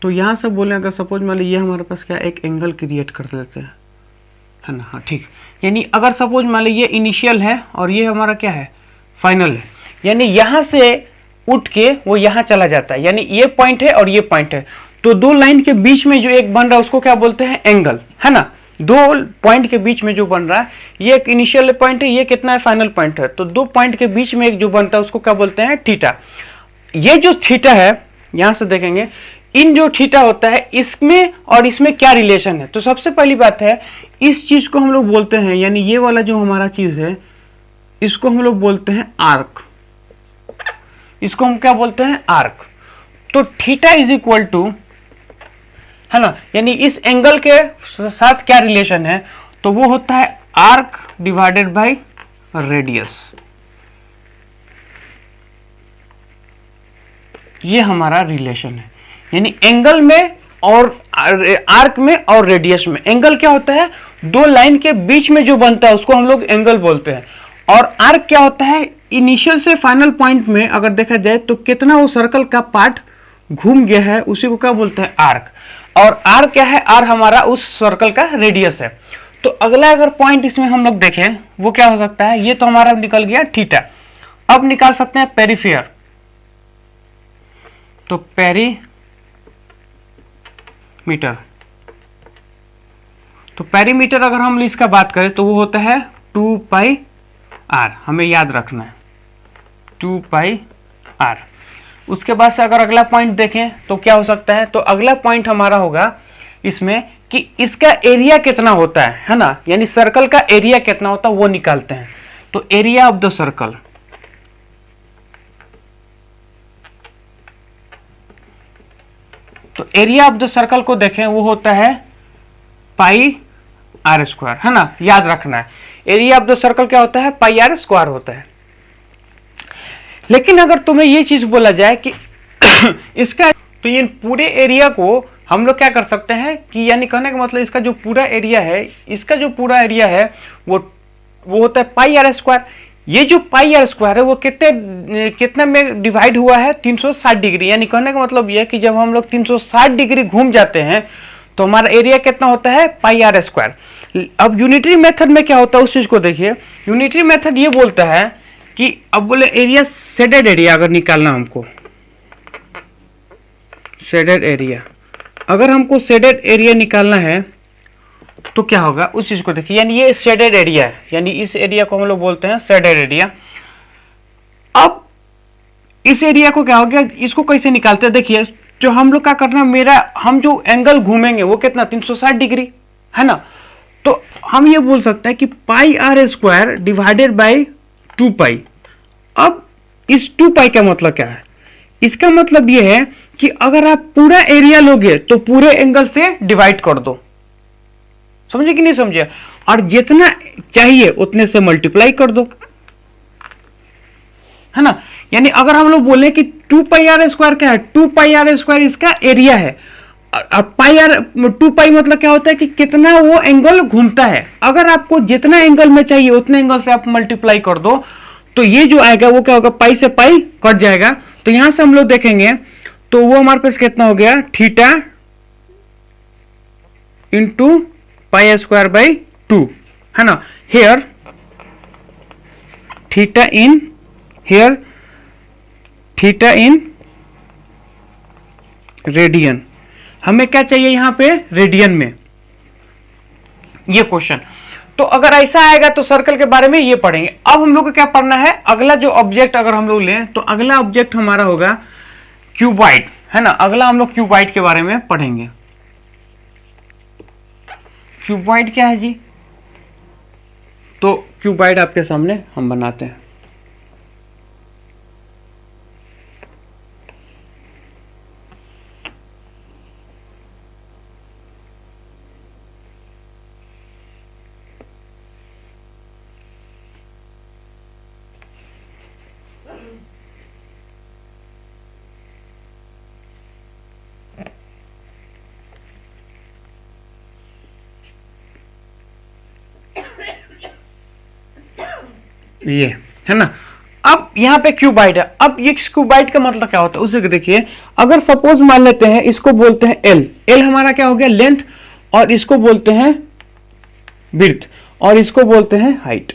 तो यहां से बोले अगर सपोज मान लो ये हमारे पास क्या एक एंगल क्रिएट कर देते हैं, है ना। हाँ ठीक, यानी अगर सपोज मान लो ये इनिशियल है और ये हमारा क्या है फाइनल है, यानी यहां से उठ के वो यहां चला जाता है, यानी ये पॉइंट है और ये पॉइंट है। तो दो लाइन के बीच में जो एक बन रहा है उसको क्या बोलते हैं, एंगल, है ना। दो पॉइंट के बीच में जो बन रहा है, ये एक इनिशियल पॉइंट है, ये कितना है, फाइनल पॉइंट है। तो दो पॉइंट के बीच में एक जो बनता है उसको क्या बोलते हैं, थीटा। ये जो थीटा है, यहां से देखेंगे इन जो थीटा होता है इसमें और इसमें क्या रिलेशन है। तो सबसे पहली बात है, इस चीज को हम लोग बोलते हैं, यानी ये वाला जो हमारा चीज है इसको हम लोग बोलते हैं आर्क। इसको हम क्या बोलते हैं, आर्क। तो थीटा इज इक्वल टू, है ना, यानी इस एंगल के साथ क्या रिलेशन है, तो वो होता है आर्क डिवाइडेड बाय रेडियस। ये हमारा रिलेशन है, यानी एंगल में और आर्क में और रेडियस में। एंगल क्या होता है, दो लाइन के बीच में जो बनता है उसको हम लोग एंगल बोलते हैं। और आर्क क्या होता है, इनिशियल से फाइनल पॉइंट में अगर देखा जाए तो कितना वो सर्कल का पार्ट घूम गया है उसी को क्या बोलते हैं, आर्क। और आर क्या है, आर हमारा उस सर्कल का रेडियस है। तो अगला अगर पॉइंट इसमें हम लोग देखें वो क्या हो सकता है, ये तो हमारा निकल गया थीटा। अब निकाल सकते हैं पेरिफेयर। तो पेरीमीटर, तो पेरीमीटर अगर हम इसका बात करें तो वो होता है 2 पाई आर, हमें याद रखना है 2 पाई आर। उसके बाद से अगर अगला पॉइंट देखें तो क्या हो सकता है, तो अगला पॉइंट हमारा होगा इसमें कि इसका एरिया कितना होता है ना, यानी सर्कल का एरिया कितना होता है वो निकालते हैं। तो एरिया ऑफ द सर्कल, तो एरिया ऑफ द सर्कल को देखें वो होता है पाई आर स्क्वायर, है ना, याद रखना है। एरिया ऑफ द सर्कल क्या होता है, पाई आर स्क्वायर होता है। लेकिन अगर तुम्हें ये चीज बोला जाए कि इसका, तो ये पूरे एरिया को हम लोग क्या कर सकते हैं कि, यानी कहने का मतलब इसका जो पूरा एरिया है, इसका जो पूरा एरिया है वो होता है पाई आर स्क्वायर। ये जो पाई आर स्क्वायर है वो कितने में डिवाइड हुआ है, 360 डिग्री। यानी कहने का मतलब ये है कि जब हम लोग 360 डिग्री घूम जाते हैं तो हमारा एरिया कितना होता है, पाई आर स्क्वायर। अब यूनिटरी मेथड में क्या होता है उस चीज को देखिए। यूनिटरी मेथड ये बोलता है कि अब बोले एरिया, शेडेड एरिया अगर निकालना हमको, शेडेड एरिया, अगर हमको शेडेड एरिया निकालना है तो क्या होगा उस चीज को देखिए। यानी ये शेडेड एरिया है, यानी इस एरिया को हम लोग बोलते हैं शेडेड एरिया। अब इस एरिया को क्या हो गया, इसको कैसे निकालते हैं, देखिए जो हम लोग क्या करना, हम जो एंगल घूमेंगे वो कितना, 360 डिग्री, है ना। तो हम ये बोल सकते हैं कि पाई आर स्क्वायर डिवाइडेड बाई 2 पाई। अब इस 2 पाई का मतलब क्या है, इसका मतलब ये है कि अगर आप पूरा एरिया लोगे तो पूरे एंगल से डिवाइड कर दो, समझे कि नहीं समझे, और जितना चाहिए उतने से मल्टीप्लाई कर दो, है ना। यानी अगर हम लोग बोले कि 2 पाई आर स्क्वायर क्या है, 2 पाई आर स्क्वायर इसका एरिया है। पाई आर 2 पाई मतलब क्या होता है कि कितना वो एंगल घूमता है। अगर आपको जितना एंगल में चाहिए उतने एंगल से आप मल्टीप्लाई कर दो तो ये जो आएगा वो क्या होगा, पाई से पाई कट जाएगा। तो यहां से हम लोग देखेंगे तो वो हमारे पास कितना हो गया, theta into pi square by 2, है ना। Here theta in, here theta in radian. हमें क्या चाहिए यहां पे, रेडियन में ये क्वेश्चन। तो अगर ऐसा आएगा तो सर्कल के बारे में ये पढ़ेंगे। अब हम लोग को क्या पढ़ना है, अगला जो ऑब्जेक्ट अगर हम लोग लें तो अगला ऑब्जेक्ट हमारा होगा क्यूबॉइड, है ना। अगला हम लोग क्यूबॉइड के बारे में पढ़ेंगे। क्यूबॉइड क्या है जी, तो क्यूबॉइड आपके सामने हम बनाते हैं। ये है ना। अब यहाँ पे क्यूबाइड है। अब ये क्यूबाइड का मतलब क्या होता है उसे देखिए। अगर सपोज मान लेते हैं इसको बोलते हैं एल, एल हमारा क्या हो गया, लेंथ, और इसको बोलते हैं विड्थ, और इसको बोलते हैं हाइट।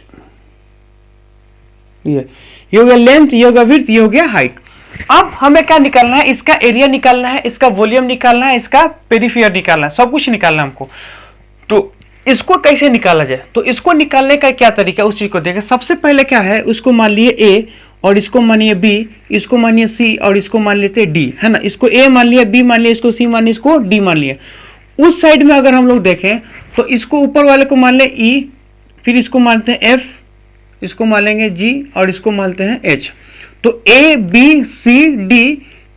ये हो गया लेंथ, ये हो गया विड्थ, ये हो गया हाइट। अब हमें क्या निकालना है, इसका एरिया निकालना है, इसका वॉल्यूम निकालना है, इसका पेरिफेयर निकालना है, सब कुछ निकालना है हमको। तो इसको कैसे निकाला जाए, तो इसको निकालने का क्या तरीका है उस चीज को देखें। सबसे पहले क्या है, उसको मान लिए ए और इसको मानिए बी, इसको मानिए सी और इसको मान लेते डी, है ना। इसको ए मान लिया, बी मान लिया, इसको सी मान लिया, इसको डी मान लिया। उस साइड में अगर हम लोग देखें तो इसको ऊपर वाले को मान ले ई, फिर इसको मानते हैं एफ, इसको मान लेंगे जी और इसको मानते हैं एच। तो A B C D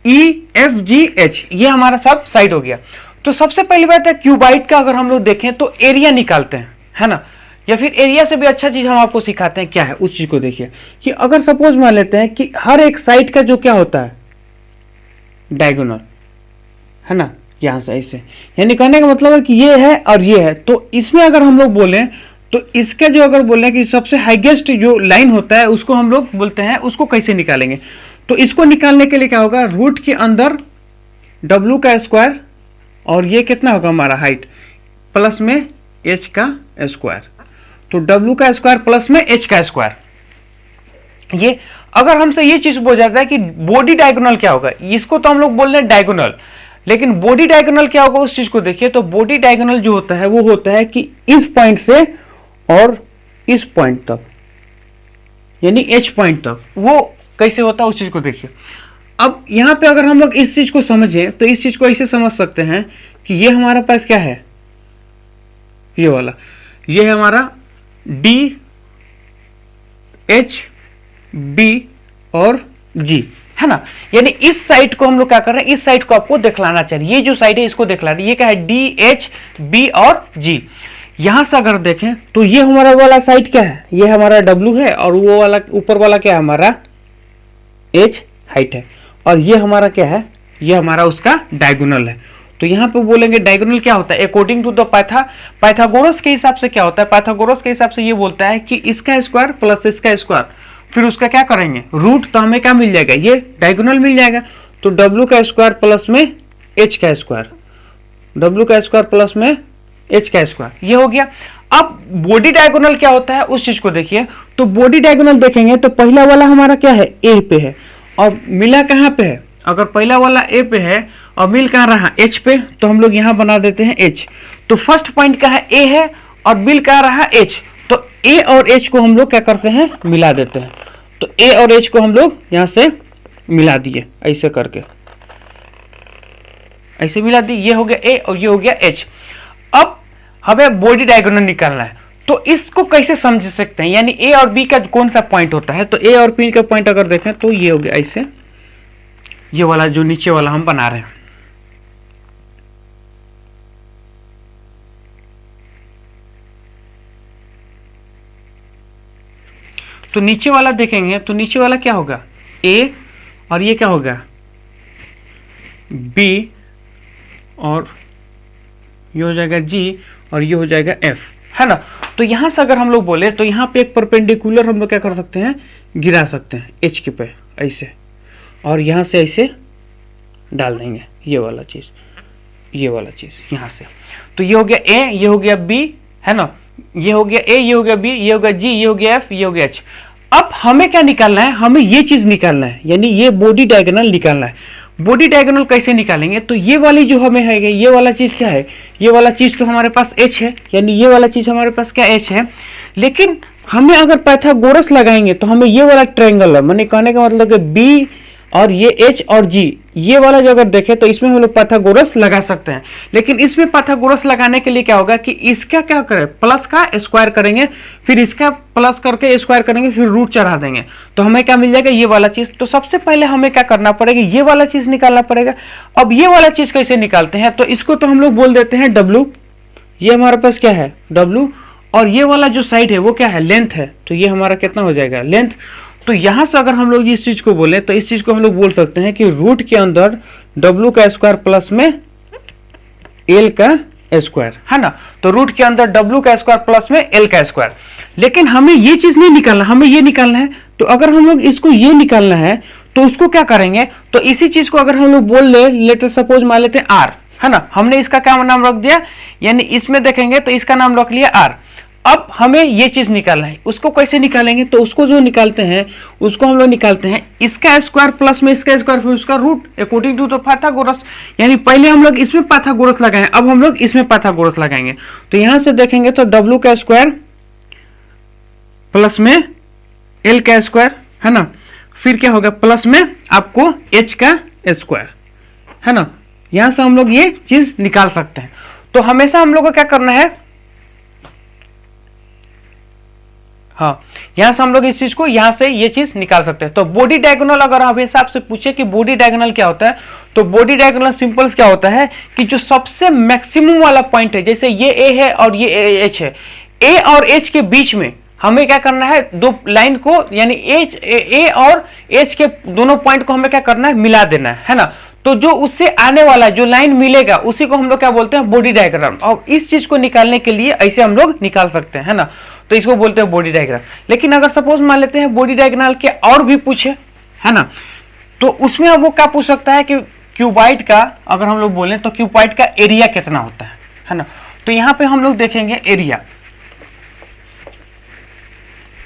E F G H, ये हमारा सब साइड हो गया। तो सबसे पहली बात है क्यूबाइड का अगर हम लोग देखें तो एरिया निकालते हैं, है ना। या फिर एरिया से भी अच्छा चीज हम आपको सिखाते हैं, क्या है उस चीज को देखिए कि अगर सपोज मान लेते हैं कि हर एक साइड का जो क्या होता है डायगोनल, है ना, यहां से ऐसे, यानी कहने का मतलब है कि ये है और ये है। तो इसमें अगर हम लोग बोलें तो इसका जो अगर बोले कि सबसे हाईएस्ट जो लाइन होता है उसको हम लोग बोलते हैं, उसको कैसे निकालेंगे। तो इसको निकालने के लिए क्या होगा, रूट के अंदर W का स्क्वायर और ये कितना होगा हमारा हाइट प्लस में H का स्क्वायर। तो W का स्क्वायर प्लस में H का स्क्वायर। ये अगर हमसे ये चीज बोल जाता है कि बॉडी डायगोनल क्या होगा, इसको तो हम लोग बोल रहे हैं डायगोनल, लेकिन बॉडी डायगोनल क्या होगा उस चीज को देखिए। तो बॉडी डायगोनल जो होता है वो होता है कि इस पॉइंट से और इस पॉइंट तक, यानी H पॉइंट तक, वो कैसे होता है उस चीज को देखिए। अब यहां पे अगर हम लोग इस चीज को समझें तो इस चीज को ऐसे समझ सकते हैं कि ये हमारा पास क्या है, ये वाला, ये है हमारा D H B और G, है ना। यानी इस साइड को हम लोग क्या कर रहे हैं, इस साइड को आपको दिखलाना चाहिए, ये जो साइड है इसको दिखलाना, ये क्या है D H B और G। यहां से अगर देखें तो ये हमारा वाला साइड क्या है, ये हमारा W है और वो वाला ऊपर वाला क्या है हमारा H हाइट है, और ये हमारा क्या है, ये हमारा उसका डायगोनल है। तो यहां पे बोलेंगे डायगोनल क्या होता है अकॉर्डिंग टू द पाइथागोरस के हिसाब से क्या होता है, पाइथागोरस के हिसाब से ये बोलता है कि इसका स्क्वायर प्लस इसका स्क्वायर, फिर उसका क्या करेंगे रूट, तो हमें क्या मिल जाएगा, ये डायगोनल मिल जाएगा। तो W का स्क्वायर प्लस में H का स्क्वायर, W का स्क्वायर प्लस में H का स्क्वायर, ये हो गया। अब बॉडी डायगोनल क्या होता है उस चीज को देखिए। तो बॉडी डायगोनल देखेंगे तो पहला वाला हमारा क्या है A पे है और मिला कहां पे है, अगर पहला वाला A पे है और मिल कहां रहा H पे, तो हम लोग यहां बना देते हैं H। तो फर्स्ट पॉइंट का है A है और मिल कहां रहा H, तो A और H को हम लोग क्या करते हैं मिला देते हैं। तो A और H को हम लोग यहां से मिला दिए ऐसे करके, ऐसे मिला दिए, ये हो गया A और ये हो गया H। अब हमें बॉडी डायगोनल निकालना है, तो इसको कैसे समझ सकते हैं, यानी A और B का कौन सा पॉइंट होता है। तो A और B का पॉइंट अगर देखें तो ये हो गया ऐसे, ये वाला जो नीचे वाला हम बना रहे हैं। तो नीचे वाला देखेंगे तो नीचे वाला क्या होगा A और ये क्या होगा B और ये हो जाएगा G और ये हो जाएगा F, है ना। तो यहां से अगर हम लोग बोले तो यहां पे एक परपेंडिकुलर हम लोग क्या कर सकते हैं गिरा सकते हैं H के पे ऐसे, और यहां से ऐसे डाल देंगे ये वाला चीज, ये वाला चीज यहां से। तो ये हो गया A, ये हो गया B, है ना, ये हो गया A, ये हो गया B, ये हो गया G, ये हो गया F, ये हो गया H। अब हमें क्या निकालना है, हमें ये चीज निकालना है, यानी ये बॉडी डायगोनल निकालना है। बॉडी डायगोनल कैसे निकालेंगे, तो ये वाली जो हमें है, ये वाला चीज क्या है, ये वाला चीज तो हमारे पास H है, यानी ये वाला चीज हमारे पास क्या H है। लेकिन हमें अगर पाइथागोरस लगाएंगे तो हमें ये वाला ट्रायंगल है, मैंने कहने का मतलब कि B और ये H और G, ये वाला जो अगर देखें तो इसमें हम लोग पाइथागोरस लगा सकते हैं। लेकिन इसमें पाइथागोरस लगाने के लिए क्या होगा कि इसका क्या करें प्लस का स्क्वायर करेंगे, फिर इसका प्लस करके स्क्वायर करेंगे, फिर रूट चढ़ा देंगे, तो हमें क्या मिल जाएगा ये वाला चीज। तो सबसे पहले हमें क्या करना पड़ेगा, ये वाला चीज निकालना पड़ेगा। अब ये वाला चीज कैसे निकालते हैं, तो इसको तो हम लोग बोल देते हैं W, ये हमारे पास क्या है W, और ये वाला जो साइड है वो क्या है लेंथ है, तो ये हमारा कितना हो जाएगा लेंथ। तो यहां से अगर हम लोग इस चीज को बोले तो इस चीज को हम लोग बोल सकते हैं कि रूट के अंदर W का स्क्वायर प्लस में L का स्क्वायर, है ना। तो रूट के अंदर W का स्क्वायर प्लस में L का स्क्वायर। लेकिन हमें ये चीज नहीं निकालना, हमें ये निकालना है। तो अगर हम लोग इसको ये निकालना है तो उसको क्या करेंगे, तो इसी चीज को अगर हम लोग बोल ले, लेटर सपोज मान लेते हैं R, है ना, हमने इसका क्या नाम रख दिया, यानी इसमें देखेंगे तो इसका नाम रख लिया R। अब हमें ये चीज निकालना है, उसको कैसे निकालेंगे? तो उसको जो निकालते हैं उसको हम लोग निकालते हैं इसका स्क्वायर प्लस में इसका स्क्वायर फिर उसका रूट अकॉर्डिंग टू तो पाइथागोरस। यानी पहले हम लोग इसमें पाइथागोरस लगाए, अब हम लोग इसमें पाइथागोरस लगाएंगे। तो यहां से देखेंगे तो डब्ल्यू का स्क्वायर प्लस में एल का स्क्वायर है ना, फिर क्या होगा प्लस में आपको एच का स्क्वायर है ना। यहां से हम लोग ये चीज निकाल सकते हैं। तो हमेशा हम लोग को क्या करना है, हाँ यहां से हम लोग इस चीज को यहां से ये चीज निकाल सकते हैं। तो बॉडी डायगोनल अगर हमेशा आपसे पूछे कि बॉडी डायगोनल क्या होता है, तो बॉडी डायगोनल सिंपल्स क्या होता है कि जो सबसे मैक्सिमम वाला पॉइंट है, जैसे ये ए है और ये एच है, ए और एच के बीच में हमें क्या करना है, दो लाइन को यानी एच ए और एच के दोनों पॉइंट को हमें क्या करना है, मिला देना है ना। तो जो उससे आने वाला जो लाइन मिलेगा उसी को हम लोग क्या बोलते हैं, बॉडी डायग्राम। और इस चीज को निकालने के लिए ऐसे हम लोग निकाल सकते हैं ना, तो इसको बोलते हैं बॉडी डायग्राम। लेकिन अगर सपोज मान लेते हैं बॉडी डायग्राम के और भी पूछे है ना, तो उसमें अब वो क्या पूछ सकता है कि क्यूबाइड का अगर हम लोग बोले तो क्यूबाइड का एरिया कितना होता है ना। तो यहां पे हम लोग देखेंगे एरिया,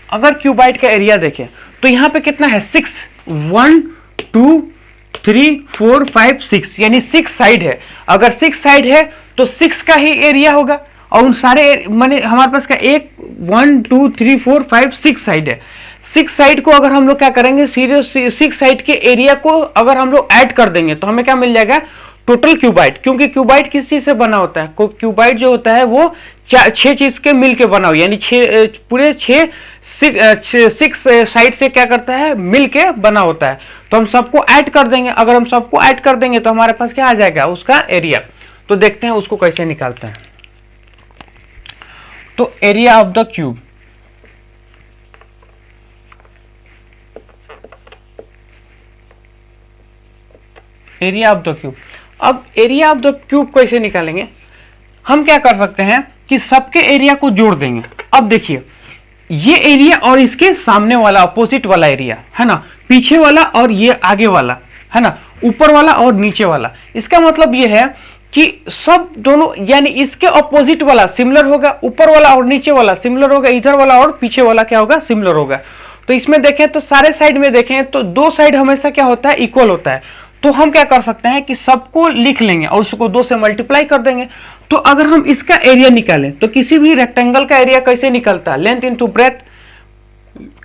अगर क्यूबाइड का एरिया देखें तो यहां पे कितना है 6, 1 2 3 4 5 6 यानी 6 साइड है। अगर 6 साइड है तो 6 का ही एरिया होगा, और उन सारे माने हमारे पास का 1 2 3 4 5 6 साइड है। 6 साइड को अगर हम लोग क्या करेंगे, सीरियस 6 साइड के एरिया को अगर हम लोग ऐड कर देंगे तो हमें क्या मिल जाएगा, टोटल क्यूबाइड। क्योंकि क्यूबाइड किस चीज से बना होता है, क्यूबाइड जो होता है वो 6 चीज के मिलके बना हुआ, यानी पूरे 6 साइड से क्या करता है, मिलके बना होता है। तो हम सबको ऐड कर देंगे, अगर हम सबको ऐड कर देंगे तो हमारे पास क्या आ जाएगा, उसका एरिया। तो देखते हैं उसको कैसे निकालते हैं। तो area of the cube, area of the cube. अब एरिया ऑफ द क्यूब कैसे निकालेंगे, हम क्या कर सकते हैं कि सबके एरिया को जोड़ देंगे। अब देखिए ये एरिया और इसके सामने वाला अपोजिट वाला एरिया है ना, पीछे वाला और ये आगे वाला है ना, ऊपर वाला और नीचे वाला। इसका मतलब ये है कि सब दोनों यानी इसके अपोजिट वाला सिमिलर होगा, ऊपर वाला और नीचे वाला सिमिलर होगा, इधर वाला और पीछे वाला क्या होगा, सिमिलर होगा। तो इसमें देखें तो सारे साइड में देखें तो दो साइड हमेशा क्या होता है, इक्वल होता है। तो हम क्या कर सकते हैं कि सबको लिख लेंगे और उसको 2 से मल्टीप्लाई कर देंगे। तो अगर हम इसका एरिया निकालें तो किसी भी रेक्टेंगल का एरिया कैसे निकलता है, लेंथ इंटू ब्रेथ।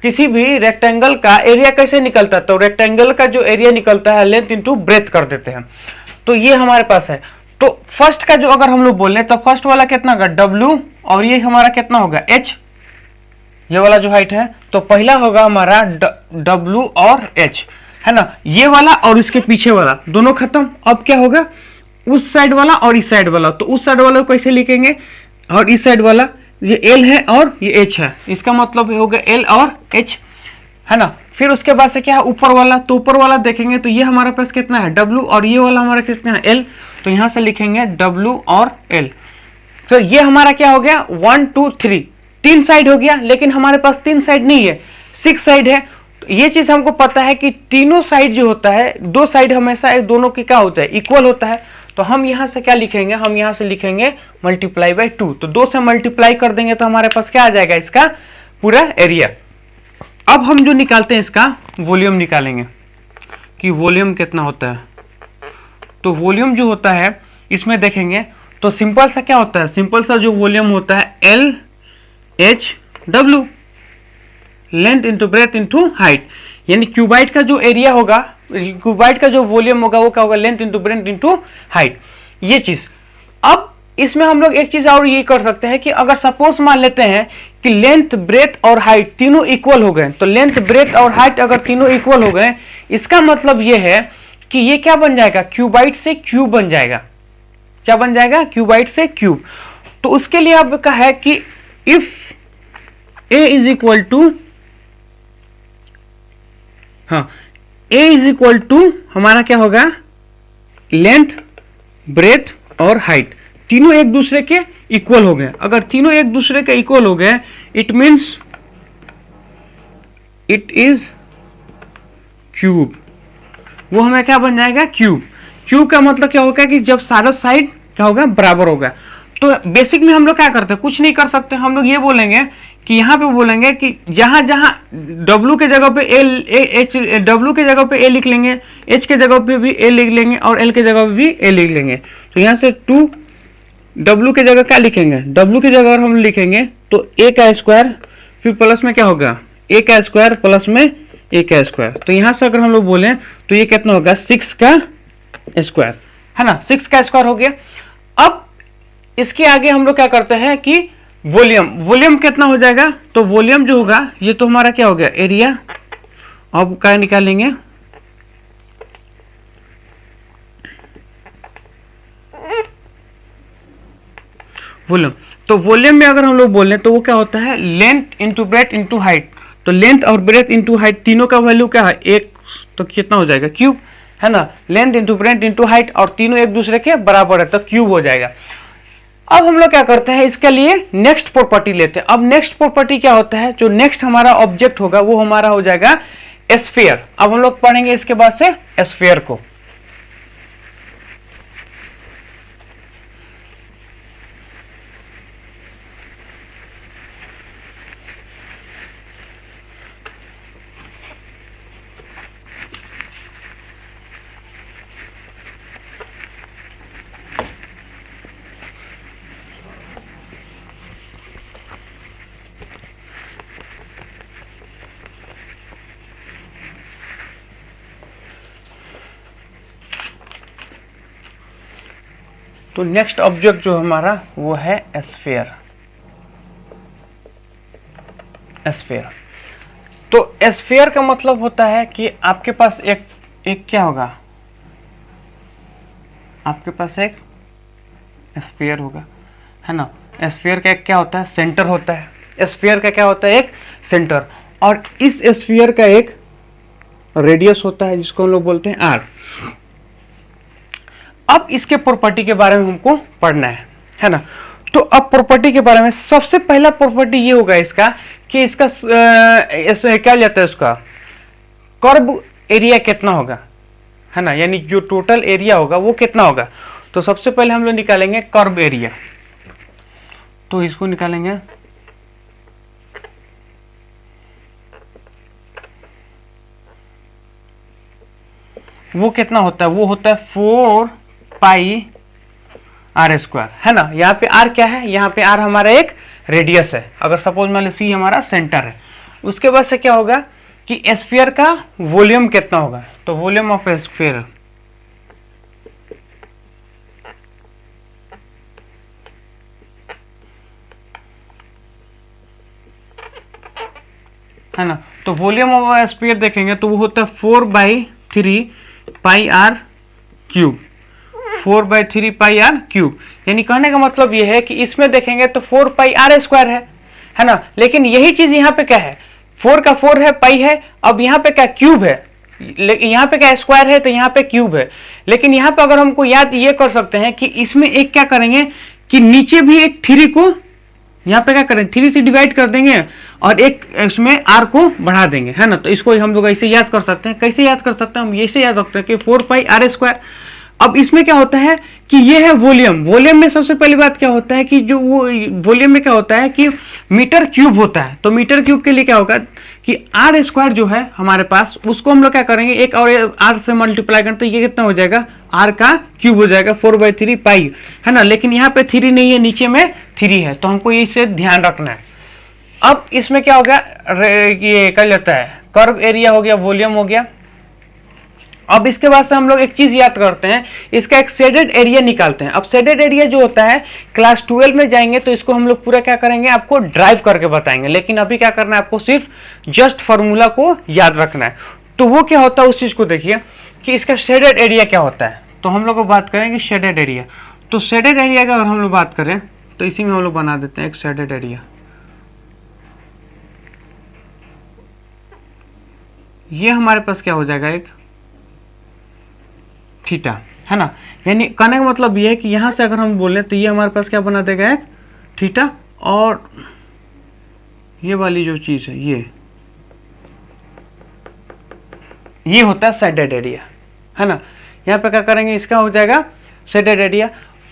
किसी भी रेक्टेंगल का एरिया कैसे निकलता है, तो रेक्टेंगल का जो एरिया निकलता है लेंथ इंटू ब्रेथ कर देते हैं। तो ये हमारे पास है। तो फर्स्ट का जो अगर हम लोग बोले तो फर्स्ट वाला कितना होगा W, और ये हमारा कितना होगा H, ये वाला जो हाइट है। तो पहला होगा हमारा W और H है ना, ये वाला और इसके पीछे वाला दोनों खत्म। अब क्या होगा, उस साइड वाला और इस साइड वाला। तो उस साइड वाला को कैसे लिखेंगे, और इस साइड वाला ये L है और ये H है, इसका मतलब होगा L और H है ना। फिर उसके बाद से क्या है ऊपर वाला, तो ऊपर वाला देखेंगे तो ये हमारे पास कितना है W, और ये वाला हमारा कितना है L। तो यहां से लिखेंगे W और L। तो ये हमारा क्या हो गया 1 2 3, 3 साइड हो गया। लेकिन हमारे पास 3 साइड नहीं है, 6 साइड है। तो ये चीज हमको पता है कि तीनों साइड जो होता है, 2 साइड हमेशा एक दोनों की क्या होता है, इक्वल होता है। तो हम यहां से क्या लिखेंगे, हम यहां से लिखेंगे मल्टीप्लाई बाय 2। तो 2 से मल्टीप्लाई कर देंगे तो हमारे पास क्या आ जाएगा, इसका पूरा एरिया। अब हम जो निकालते हैं इसका वॉल्यूम निकालेंगे कि वॉल्यूम कितना होता है। तो वॉल्यूम जो होता है इसमें देखेंगे तो सिंपल सा क्या होता है, सिंपल सा जो वॉल्यूम होता है LHW, length into breadth into height. यानी क्यूबाइड का जो एरिया होगा, क्यूबाइड का जो वॉल्यूम होगा वो क्या होगा, length into breadth into height, ये चीज। अब इसमें हम लोग एक चीज और ये कर सकते हैं कि अगर सपोज मान लेते हैं कि लेंथ ब्रेथ और हाइट तीनों इक्वल हो गए, तो लेंथ ब्रेथ और हाइट अगर तीनों इक्वल हो गए, इसका मतलब ये है कि ये क्या बन जाएगा, क्यूबाइड से क्यूब बन जाएगा। क्या बन जाएगा, क्यूबाइड से क्यूब। तो उसके लिए आपका है कि if A is equal to, हाँ A इज इक्वल टू हमारा क्या होगा, लेंथ ब्रेथ और हाइट तीनों एक दूसरे के इक्वल हो गए। अगर तीनों एक दूसरे के इक्वल हो गए, it means it is cube. वो हमें क्या बन जाएगा, क्यूब। क्यूब का मतलब क्या होगा कि जब सारा साइड क्या होगा, बराबर होगा। तो बेसिक में हम लोग क्या करते हैं, कुछ नहीं कर सकते, हम लोग ये बोलेंगे कि यहाँ पे बोलेंगे कि जहां जहां W के जगह पे W के जगह पे A लिख लेंगे, H के जगह पे भी A लिख लेंगे और L के जगह पे भी A लिख लेंगे। तो यहाँ से 2 W के जगह क्या लिखेंगे, W की जगह हम लिखेंगे तो A का स्क्वायर, फिर प्लस में क्या होगा A का स्क्वायर प्लस में A का स्क्वायर। तो यहाँ से अगर हम लोग बोलें तो ये कितना होगा 6 का स्क्वायर, है ना, 6 का स्क्वायर हो गया। अब इसके आगे हम लोग क्या करते हैं कि वॉल्यूम कितना हो जाएगा, तो वॉल्यूम जो होगा ये तो हमारा क्या हो गया एरिया, अब क्या निकालेंगे वॉल्यूम। तो वॉल्यूम में अगर हम लोग बोलें तो वो क्या होता है length into breadth into height. तो लेंथ और ब्रेथ इंटू हाइट तीनों का वैल्यू क्या है एक, तो कितना हो जाएगा क्यूब, है ना, length into breadth into height और तीनों एक दूसरे के बराबर है तो क्यूब हो जाएगा। अब हम लोग क्या करते हैं इसके लिए नेक्स्ट प्रॉपर्टी लेते हैं। अब नेक्स्ट प्रॉपर्टी क्या होता है, जो नेक्स्ट हमारा ऑब्जेक्ट होगा वो हमारा हो जाएगा स्फीयर। अब हम लोग पढ़ेंगे इसके बाद से स्फीयर को। तो नेक्स्ट ऑब्जेक्ट जो हमारा वो है स्फीयर। स्फीयर, तो स्फीयर का मतलब होता है कि आपके पास एक क्या होगा, आपके पास एक स्फीयर होगा, है ना। स्फीयर का एक क्या होता है सेंटर होता है, स्फीयर का क्या होता है एक सेंटर, और इस स्फीयर का एक रेडियस होता है जिसको हम लोग बोलते हैं आर। अब इसके प्रॉपर्टी के बारे में हमको पढ़ना है ना। तो अब प्रॉपर्टी के बारे में सबसे पहला प्रॉपर्टी ये होगा इसका कि इसका क्या जाता है उसका कर्व एरिया कितना होगा, है ना, यानी जो टोटल एरिया होगा वो कितना होगा। तो सबसे पहले हम लोग निकालेंगे कर्व एरिया, तो इसको निकालेंगे वो कितना होता है, वो होता है 4 पाई आर स्क्वायर, है ना। यहाँ पे आर क्या है, यहाँ पे आर हमारा एक रेडियस है, अगर सपोज मान लो सी हमारा सेंटर है। उसके बाद से क्या होगा कि स्फीयर का वॉल्यूम कितना होगा, तो वॉल्यूम ऑफ स्फीयर है ना। तो वॉल्यूम ऑफ स्फीयर देखेंगे तो वो होता है 4/3 pi r cube, 4/3 pi r cube. यानी कहने का मतलब ये है कि इसमें देखेंगे तो 4 पाई आर स्क्वायर है ना। लेकिन यही चीज यहाँ पे क्या है, 4 का 4 है, पाई है, अब यहाँ पे क्या क्यूब है, यहाँ पे क्या स्क्वायर है तो यहाँ पे क्यूब है। लेकिन यहाँ पे अगर हमको याद ये कर सकते हैं कि इसमें एक क्या करेंगे कि नीचे भी एक 3 को यहाँ पे क्या करें 3 से डिवाइड कर देंगे और एक इसमें आर को बढ़ा देंगे, है ना। तो इसको हम लोग ऐसे याद कर सकते हैं। कैसे याद कर सकते हैं, हम ऐसे याद रखते हैं कि 4 पाई आर स्क्वायर। अब इसमें क्या होता है कि ये है वॉल्यूम। वॉल्यूम में सबसे पहली बात क्या होता है कि जो वो वॉल्यूम में क्या होता है कि मीटर क्यूब होता है। तो मीटर क्यूब के लिए क्या होगा कि आर स्क्वायर जो है हमारे पास उसको हम लोग क्या करेंगे एक और आर से मल्टीप्लाई करें तो ये कितना हो जाएगा आर का क्यूब हो जाएगा 4/3 पाई, है ना। लेकिन यहाँ पे 3 नहीं है, नीचे में 3 है, तो हमको इसे ध्यान रखना है। अब इसमें क्या हो गया, ये क्या जाता है कर्व एरिया हो गया, वॉल्यूम हो गया। अब इसके बाद से हम लोग एक चीज याद करते हैं, इसका एक शेडेड एरिया निकालते हैं। अब शेडेड एरिया जो होता है क्लास 12 में जाएंगे तो इसको हम लोग पूरा क्या करेंगे आपको ड्राइव करके बताएंगे। लेकिन अभी क्या करना है आपको सिर्फ जस्ट फॉर्मूला को याद रखना है। तो वो क्या होता है उस चीज को देखिए कि इसका शेडेड एरिया क्या होता है। तो हम लोग बात करेंगे शेडेड एरिया। तो शेडेड एरिया का अगर हम लोग बात करें तो इसी में हम लोग बना देते हैं एक शेडेड एरिया। ये हमारे पास क्या हो जाएगा एक थीटा, है ना। यानी कहने का मतलब ये है कि यहां से अगर हम बोलें तो ये हमारे पास क्या बना देगा एक थीटा, और ये वाली जो चीज है ये होता है शेडेड एरिया, है ना। यहाँ पे क्या करेंगे इसका हो जाएगा शेडेड एरिया।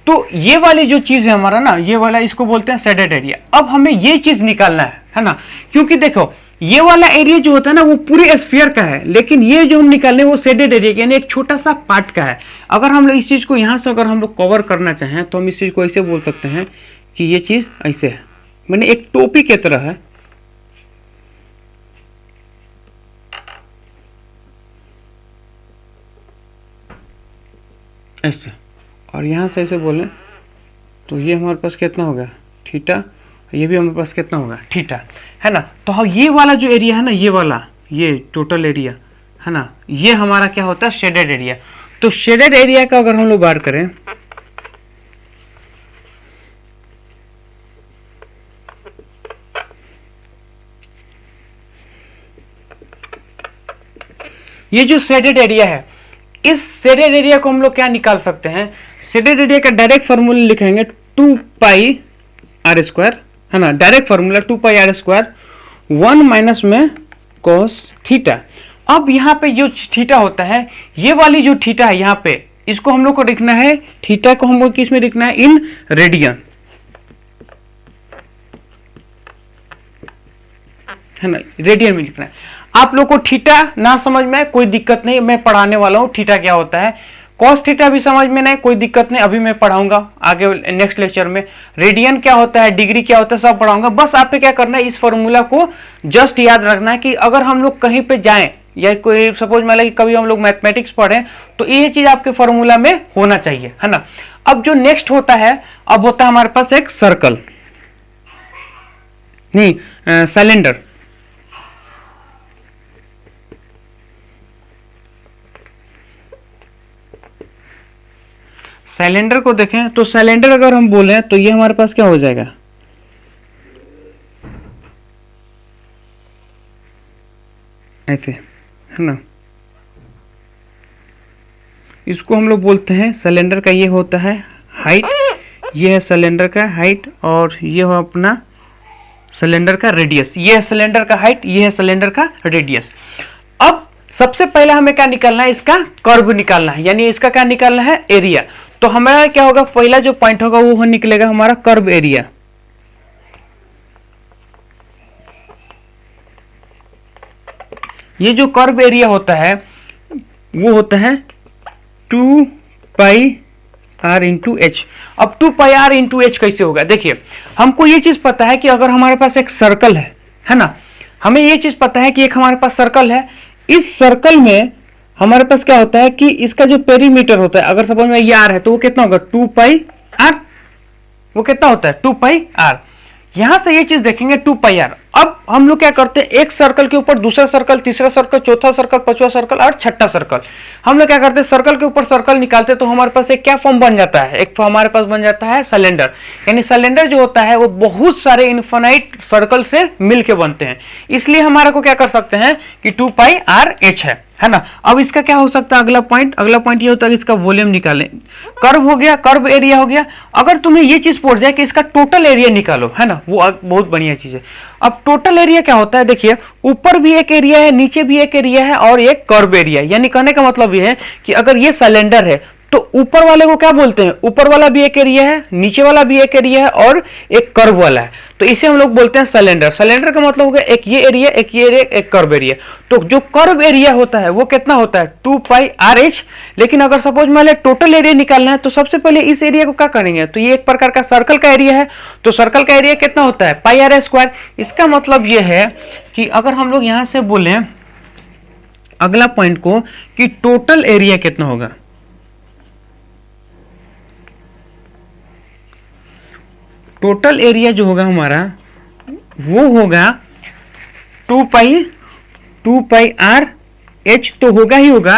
तो ये वाली जो चीज है हमारा ना, ये वाला इसको बोलते हैं शेडेड एरिया। अब हमें ये चीज निकालना है ना, क्योंकि देखो ये वाला एरिया जो होता है ना वो पूरे स्फीयर का है, लेकिन ये जो हम निकालने वो शेडेड एरिया यानी एक छोटा सा पार्ट का है। अगर हम लोग इस चीज को यहां से अगर हम लोग कवर करना चाहें तो हम इस चीज को ऐसे बोल सकते हैं कि ये चीज ऐसे है, मैंने एक टोपी की तरह है। ऐसे, और यहां से ऐसे बोलें तो ये हमारे पास कितना होगा थीटा, ये भी हमारे पास कितना होगा थीटा, है ना। तो ये वाला जो एरिया है ना, ये वाला ये टोटल एरिया है ना, ये हमारा क्या होता है शेडेड एरिया। तो शेडेड एरिया का अगर हम लोग बात करें, ये जो शेडेड एरिया है, इस शेडेड एरिया को हम लोग क्या निकाल सकते हैं, शेडेड एरिया का डायरेक्ट फॉर्मूला लिखेंगे 2 पाई आर स्क्वायर, है ना, direct formula 2 pi are square 1 minus में cos थीटा। अब यहाँ पे जो थीटा होता है, ये वाली जो थीटा है यहाँ पे, इसको हम लोग को लिखना है, थीटा को हम लोग किस में लिखना है, इन रेडियन, है ना, रेडियन में लिखना है। आप लोग को थीटा ना समझ में कोई दिक्कत नहीं, मैं पढ़ाने वाला हूं थीटा क्या होता है। कॉस थीटा भी समझ में नहीं कोई दिक्कत नहीं, अभी मैं पढ़ाऊंगा आगे नेक्स्ट लेक्चर में। रेडियन क्या होता है, डिग्री क्या होता है, सब पढ़ाऊंगा। बस आपको क्या करना है, इस फॉर्मूला को जस्ट याद रखना है कि अगर हम लोग कहीं पे जाएं या कोई सपोज मान लीजिए कभी हम लोग मैथमेटिक्स पढ़ें तो ये चीज आपके फॉर्मूला में होना चाहिए, है ना। अब जो नेक्स्ट होता है, अब होता है हमारे पास एक सर्कल, नहीं सिलेंडर। सिलेंडर को देखें तो सिलेंडर अगर हम बोलें तो ये हमारे पास क्या हो जाएगा, ऐसे, है ना। इसको हम लोग बोलते हैं सिलेंडर का, ये होता है हाइट, ये है सिलेंडर का हाइट, और ये हो अपना सिलेंडर का रेडियस। ये है सिलेंडर का हाइट, ये है सिलेंडर का रेडियस। अब सबसे पहले हमें क्या निकालना है, इसका कर्व निकालना है, यानी इसका क्या निकालना है, एरिया। तो हमारा क्या होगा, पहला जो पॉइंट होगा वो निकलेगा हमारा कर्व एरिया। ये जो कर्व एरिया होता है वो होता है 2 पाई आर इंटू एच। अब 2 पाई आर इंटू एच कैसे होगा, देखिए हमको ये चीज पता है कि अगर हमारे पास एक सर्कल है ना, हमें ये चीज पता है कि एक हमारे पास सर्कल है, इस सर्कल में हमारे पास क्या होता है कि इसका जो पेरीमीटर होता है, अगर सपोज में ये आर है तो वो कितना होगा 2 पाई आर, वो कितना होता है 2 पाई आर। यहां से ये चीज देखेंगे 2 पाई आर। अब हम लोग क्या करते हैं, एक सर्कल के ऊपर दूसरा सर्कल, तीसरा सर्कल, चौथा सर्कल, पांचवा सर्कल और छठा सर्कल, हम लोग क्या करते हैं सर्कल के ऊपर सर्कल निकालते हैं, तो हमारे पास एक क्या फॉर्म बन जाता है, एक हमारे पास बन जाता है सिलेंडर। यानी सिलेंडर जो होता है वो बहुत सारे इनफाइनाइट सर्कल से मिलके बनते हैं, इसलिए हमारा को क्या कर सकते हैं कि 2 पाई आर एच है ना। अब इसका क्या हो सकता है, अगला पॉइंट ये होता है कि इसका वॉल्यूम निकालें। कर्व हो गया, कर्व एरिया हो गया। अगर तुम्हें ये चीज पड़ जाए कि इसका टोटल एरिया निकालो, है ना, वो बहुत बढ़िया चीज है। अब टोटल एरिया क्या होता है, देखिए ऊपर भी एक एरिया है, नीचे भी एक एरिया है और एक कर्व एरिया है। यानी कहने का मतलब ये है कि अगर ये सिलेंडर है तो ऊपर वाले को क्या बोलते हैं, ऊपर वाला भी एक एरिया है, नीचे वाला भी एक एरिया है और एक कर्व वाला है, तो इसे हम लोग बोलते हैं सिलेंडर। सिलेंडर का मतलब हो गया एक ये एरिया, एक ये एरिया, एक कर्व एरिया। तो जो कर्व एरिया होता है वो कितना होता है 2 पाई आर एच। लेकिन अगर सपोज मान लें टोटल एरिया निकालना है तो सबसे पहले इस एरिया को क्या करेंगे, तो ये एक प्रकार का सर्कल का एरिया है, तो सर्कल का एरिया कितना होता है पाई आर स्क्वायर। इसका मतलब ये है कि अगर हम लोग यहां से बोले अगला पॉइंट को कि टोटल एरिया कितना होगा, टोटल एरिया जो होगा हमारा वो होगा 2 पाई आर एच, तो होगा ही होगा,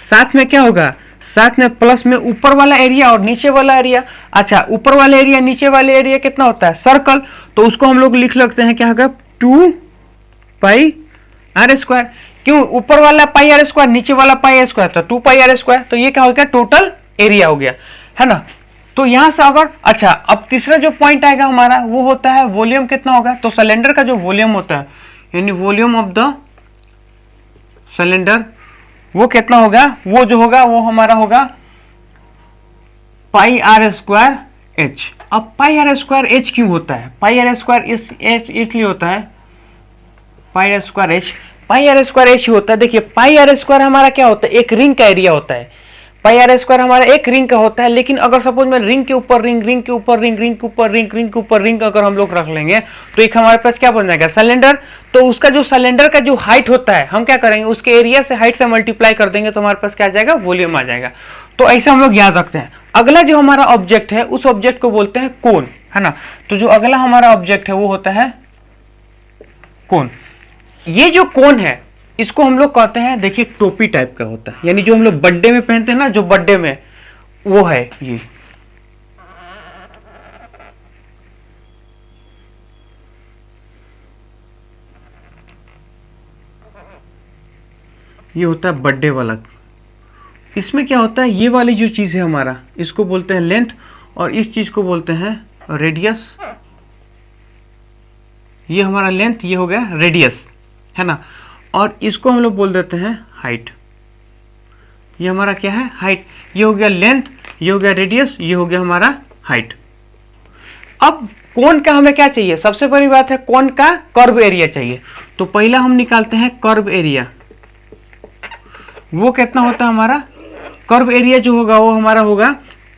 साथ में क्या होगा, साथ में प्लस में ऊपर वाला एरिया और नीचे वाला एरिया। अच्छा, ऊपर वाला एरिया नीचे वाले एरिया कितना होता है सर्कल, तो उसको हम लोग लिख लगते हैं क्या होगा 2 पाई आर स्क्वायर। क्यों, ऊपर वाला पाई आर स्क्वायर, नीचे वाला पाई आर स्क्वायर, तो 2 पाई आर स्क्वायर। तो ये क्या हो गया टोटल एरिया हो गया, है ना। तो यहां से अगर अच्छा, अब तीसरा जो पॉइंट आएगा हमारा वो होता है वॉल्यूम कितना होगा। तो सिलेंडर का जो वॉल्यूम होता है यानी वॉल्यूम ऑफ द सिलेंडर वो कितना होगा, वो जो होगा वो हमारा होगा पाई आर स्क्वायर एच। अब पाई आर स्क्वायर एच क्यों होता है? पाई आर स्क्वायर एच इसलिए होता है, pi are square h, pi are square h होता है। देखिए पाई आर स्क्वायर हमारा क्या होता है? एक रिंग का एरिया होता है। पाई आर स्क्वायर हमारा एक रिंग का होता है, लेकिन अगर सपोज में रिंग के ऊपर रिंग, रिंग के ऊपर रिंग, रिंग के ऊपर रिंग, रिंग के ऊपर रिंग अगर हम लोग रख लेंगे तो एक हमारे पास क्या बन जाएगा? सिलेंडर। तो उसका जो सिलेंडर का जो हाइट होता है, हम क्या करेंगे? उसके एरिया से हाइट से मल्टीप्लाई कर देंगे तो हमारे पास क्या आ जाएगा? वॉल्यूम आ जाएगा। तो ऐसे हम लोग याद रखते हैं। अगला जो हमारा ऑब्जेक्ट है, उस ऑब्जेक्ट को बोलते हैं कोन, है ना। तो जो अगला हमारा ऑब्जेक्ट है वो होता है कोन। ये जो कोन है इसको हम लोग कहते हैं, देखिए टोपी टाइप का होता है, यानी जो हम लोग बर्थडे में पहनते हैं ना, जो बर्थडे में, वो है ये होता है बर्थडे वाला। इसमें क्या होता है? ये वाली जो चीज है हमारा, इसको बोलते हैं लेंथ, और इस चीज को बोलते हैं रेडियस। ये हमारा लेंथ, ये हो गया रेडियस, है ना। और इसको हम लोग बोल देते हैं हाइट। ये हमारा क्या है? हाइट। ये हो गया लेंथ, ये हो गया रेडियस, ये हो गया हमारा हाइट। अब कोन का हमें क्या चाहिए? सबसे बड़ी बात है कोन का कर्व एरिया चाहिए। तो पहला हम निकालते हैं कर्व एरिया। वो कितना होता है हमारा? कर्व एरिया जो होगा वो हमारा होगा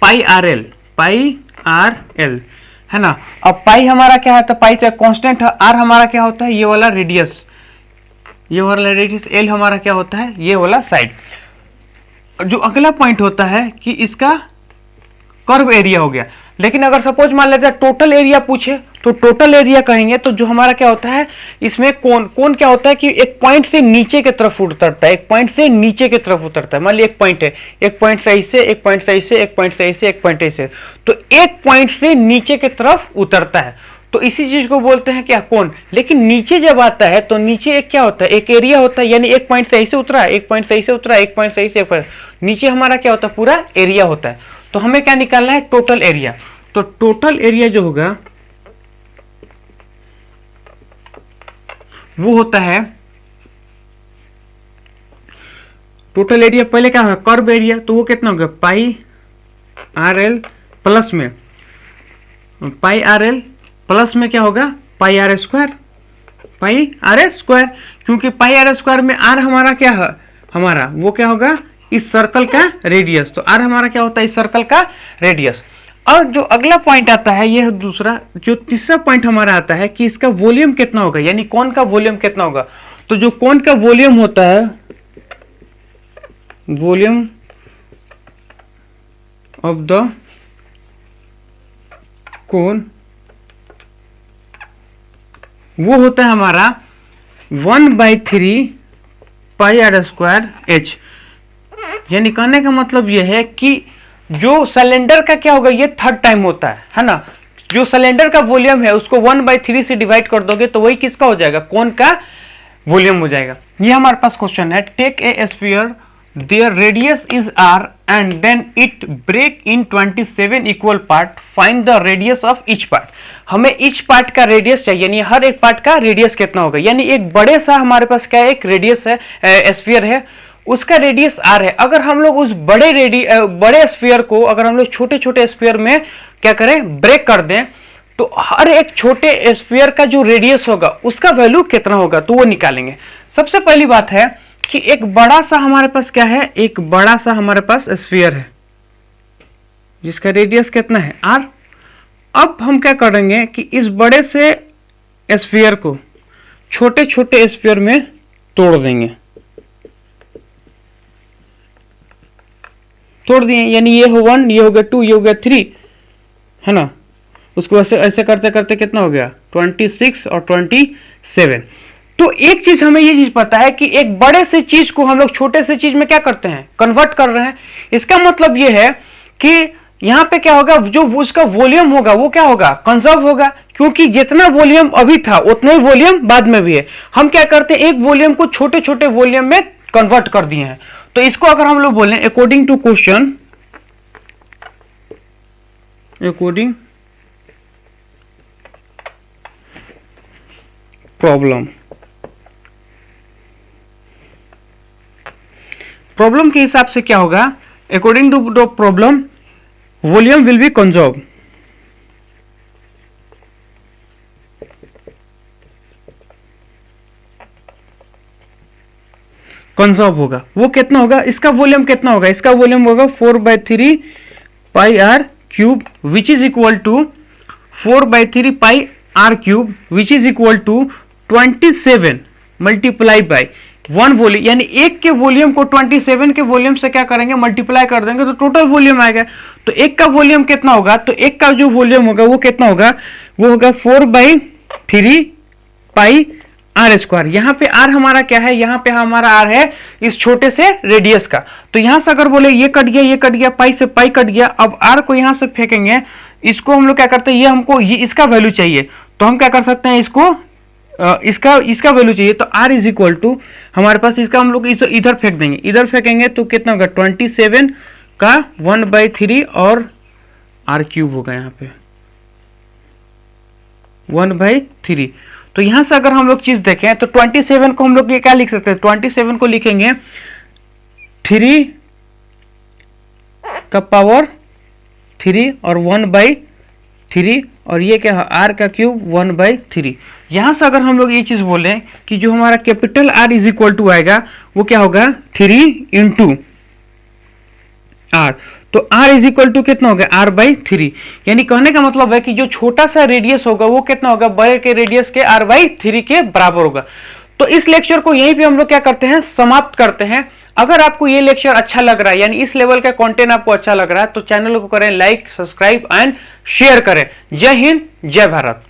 पाई आर एल, पाई आर एल, है ना। अब पाई हमारा क्या होता है? पाई चाहे कांस्टेंट है, आर हमारा क्या होता है? ये वाला रेडियस, ये वाला रेडियस, एल हमारा क्या होता है? ये वाला साइड। जो अगला पॉइंट होता है कि इसका कर्व एरिया हो गया। लेकिन अगर सपोज मान लेते हैं टोटल एरिया पूछे तो टोटल एरिया कहेंगे तो जो हमारा क्या होता है इसमें कोन क्या होता है कि एक पॉइंट से नीचे की तरफ उतरता है, एक पॉइंट से नीचे की तरफ उतरता है। मान लीजिए एक पॉइंट है, एक पॉइंट से ऐसे, एक पॉइंट से ऐसे, एक पॉइंट से ऐसे, एक पॉइंट ऐसे, तो एक पॉइंट से नीचे की तरफ उतरता है। तो इसी चीज को बोलते हैं क्या? कोन। लेकिन नीचे जब आता है तो नीचे एक क्या होता है? एक एरिया होता है, यानी एक पॉइंट से ऐसे उतरा, एक पॉइंट से ऐसे उतरा, एक पॉइंट से ऐसे, नीचे हमारा क्या होता है? पूरा एरिया होता है। तो हमें क्या निकालना है? Total area. तो टोटल एरिया जो होगा वो होता है, टोटल एरिया पहले क्या होगा? Curve area. तो वो कितना होगा? पाई आर एल प्लस में, पाई आर एल प्लस में क्या होगा? Pi are square, pi are square. क्योंकि पाई आर स्क्वायर में आर हमारा क्या है? हमारा वो क्या होगा? इस सर्कल का रेडियस। तो आर हमारा क्या होता है? इस सर्कल का रेडियस। और जो अगला पॉइंट आता है, यह दूसरा, जो तीसरा पॉइंट हमारा आता है कि इसका वॉल्यूम कितना होगा, यानी कोन का वॉल्यूम कितना होगा। तो जो कोन का वॉल्यूम होता है, वॉल्यूम ऑफ द कोन, वो होता है हमारा 1/3 पाई आर स्क्वायर एच। यानी कहने का मतलब यह है कि जो सिलेंडर का क्या होगा? ये थर्ड टाइम होता है ना। जो सिलेंडर का वॉल्यूम है उसको 1/3 से डिवाइड कर दोगे तो वही किसका हो जाएगा? कोन का वॉल्यूम हो जाएगा। ये हमारे पास क्वेश्चन है, take a sphere, their radius is R and then it break in 27 equal part, find the radius of each part. हमें ईच पार्ट का रेडियस चाहिए, यानी हर एक पार्ट का रेडियस कितना होगा। यानी एक बड़े सा हमारे पास क्या एक रेडियस है, स्फीयर है, उसका रेडियस आर है। अगर हम लोग उस बड़े स्फीयर को अगर हम लोग छोटे छोटे स्फीयर में क्या करें? ब्रेक कर दें, तो हर एक छोटे स्फीयर का जो रेडियस होगा उसका वैल्यू कितना होगा, तो वो निकालेंगे। सबसे पहली बात है कि एक बड़ा सा हमारे पास क्या है? एक बड़ा सा हमारे पास स्फीयर है जिसका रेडियस कितना है? आर। अब हम क्या करेंगे कि इस बड़े से स्फीयर को छोटे छोटे स्फीयर में तोड़ देंगे, तोड़ दिए, यानी ये हो 1, ये हो गया 2, ये हो गया 3, है ना। उसको ऐसे ऐसे करते करते कितना हो गया? 26 और 27। तो एक चीज हमें ये चीज पता है कि एक बड़े से चीज को हम लोग छोटे से चीज में क्या करते हैं? कन्वर्ट कर रहे हैं। इसका मतलब ये है कि यहां पे क्या होगा? जो उसका वॉल्यूम होगा वो क्या होगा? कंजर्व होगा, क्योंकि जितना वॉल्यूम अभी था उतना ही वॉल्यूम बाद में भी है। हम क्या करते हैं? एक वॉल्यूम को छोटे छोटे वॉल्यूम में कन्वर्ट कर दिए हैं। तो इसको अगर हम लोग बोलें according to question, according problem, problem के हिसाब से क्या होगा? According to the problem volume will be conserve. Conserve होगा, वो कितना होगा, इसका वॉल्यूम कितना होगा, इसका वॉल्यूम होगा 4/3 pi r cube which is equal to 4/3 pi r cube which is equal to 27 multiply by 1 volume, यानी एक के वॉल्यूम को 27 के वॉल्यूम से क्या करेंगे, मल्टीप्लाई कर देंगे तो टोटल वॉल्यूम आएगा। तो एक का वॉल्यूम कितना होगा, तो एक का जो वॉल्यूम होगा वो कितना होगा, वो होगा 4/3 पाई आर स्क्वायर। यहां पे आर हमारा क्या है, यहां पे हमारा आर है इस छोटे से रेडियस का। तो यहां से अगर बोले ये कट गया, ये कट गया, पाई से पाई कट गया, अब आर को यहां से फेंकेंगे, इसको हम लोग क्या करते हैं, ये हमको ये इसका वैल्यू चाहिए, तो हम क्या कर सकते हैं, इसको इसका वैल्यू चाहिए, तो आर इज इक्वल टू हमारे पास इसका हम लोग इधर फेंक देंगे, इधर फेंकेंगे तो कितना होगा 27 का 1/3 और आर क्यूब होगा यहाँ पे 1/3। तो यहां से अगर हम लोग चीज देखें तो 27 को हम लोग ये क्या लिख सकते हैं, 27 को लिखेंगे 3 का पावर 3 और 1/3 और ये क्या है आर का क्यूब 1/3। यहां से अगर हम लोग ये चीज बोले कि जो हमारा capital R is equal to आएगा वो क्या होगा 3 इंटू आर, तो आर इज इक्वल टू कितना होगा r/3, यानी कहने का मतलब है कि जो छोटा सा रेडियस होगा वो कितना होगा बड़े के रेडियस के r/3 के बराबर होगा। तो इस लेक्चर को यहीं पे हम लोग क्या करते हैं, समाप्त करते हैं। अगर आपको ये लेक्चर अच्छा लग रहा है, यानी इस लेवल का कंटेंट आपको अच्छा लग रहा है, तो चैनल को करें लाइक, सब्सक्राइब एंड शेयर करें। जय हिंद, जय भारत।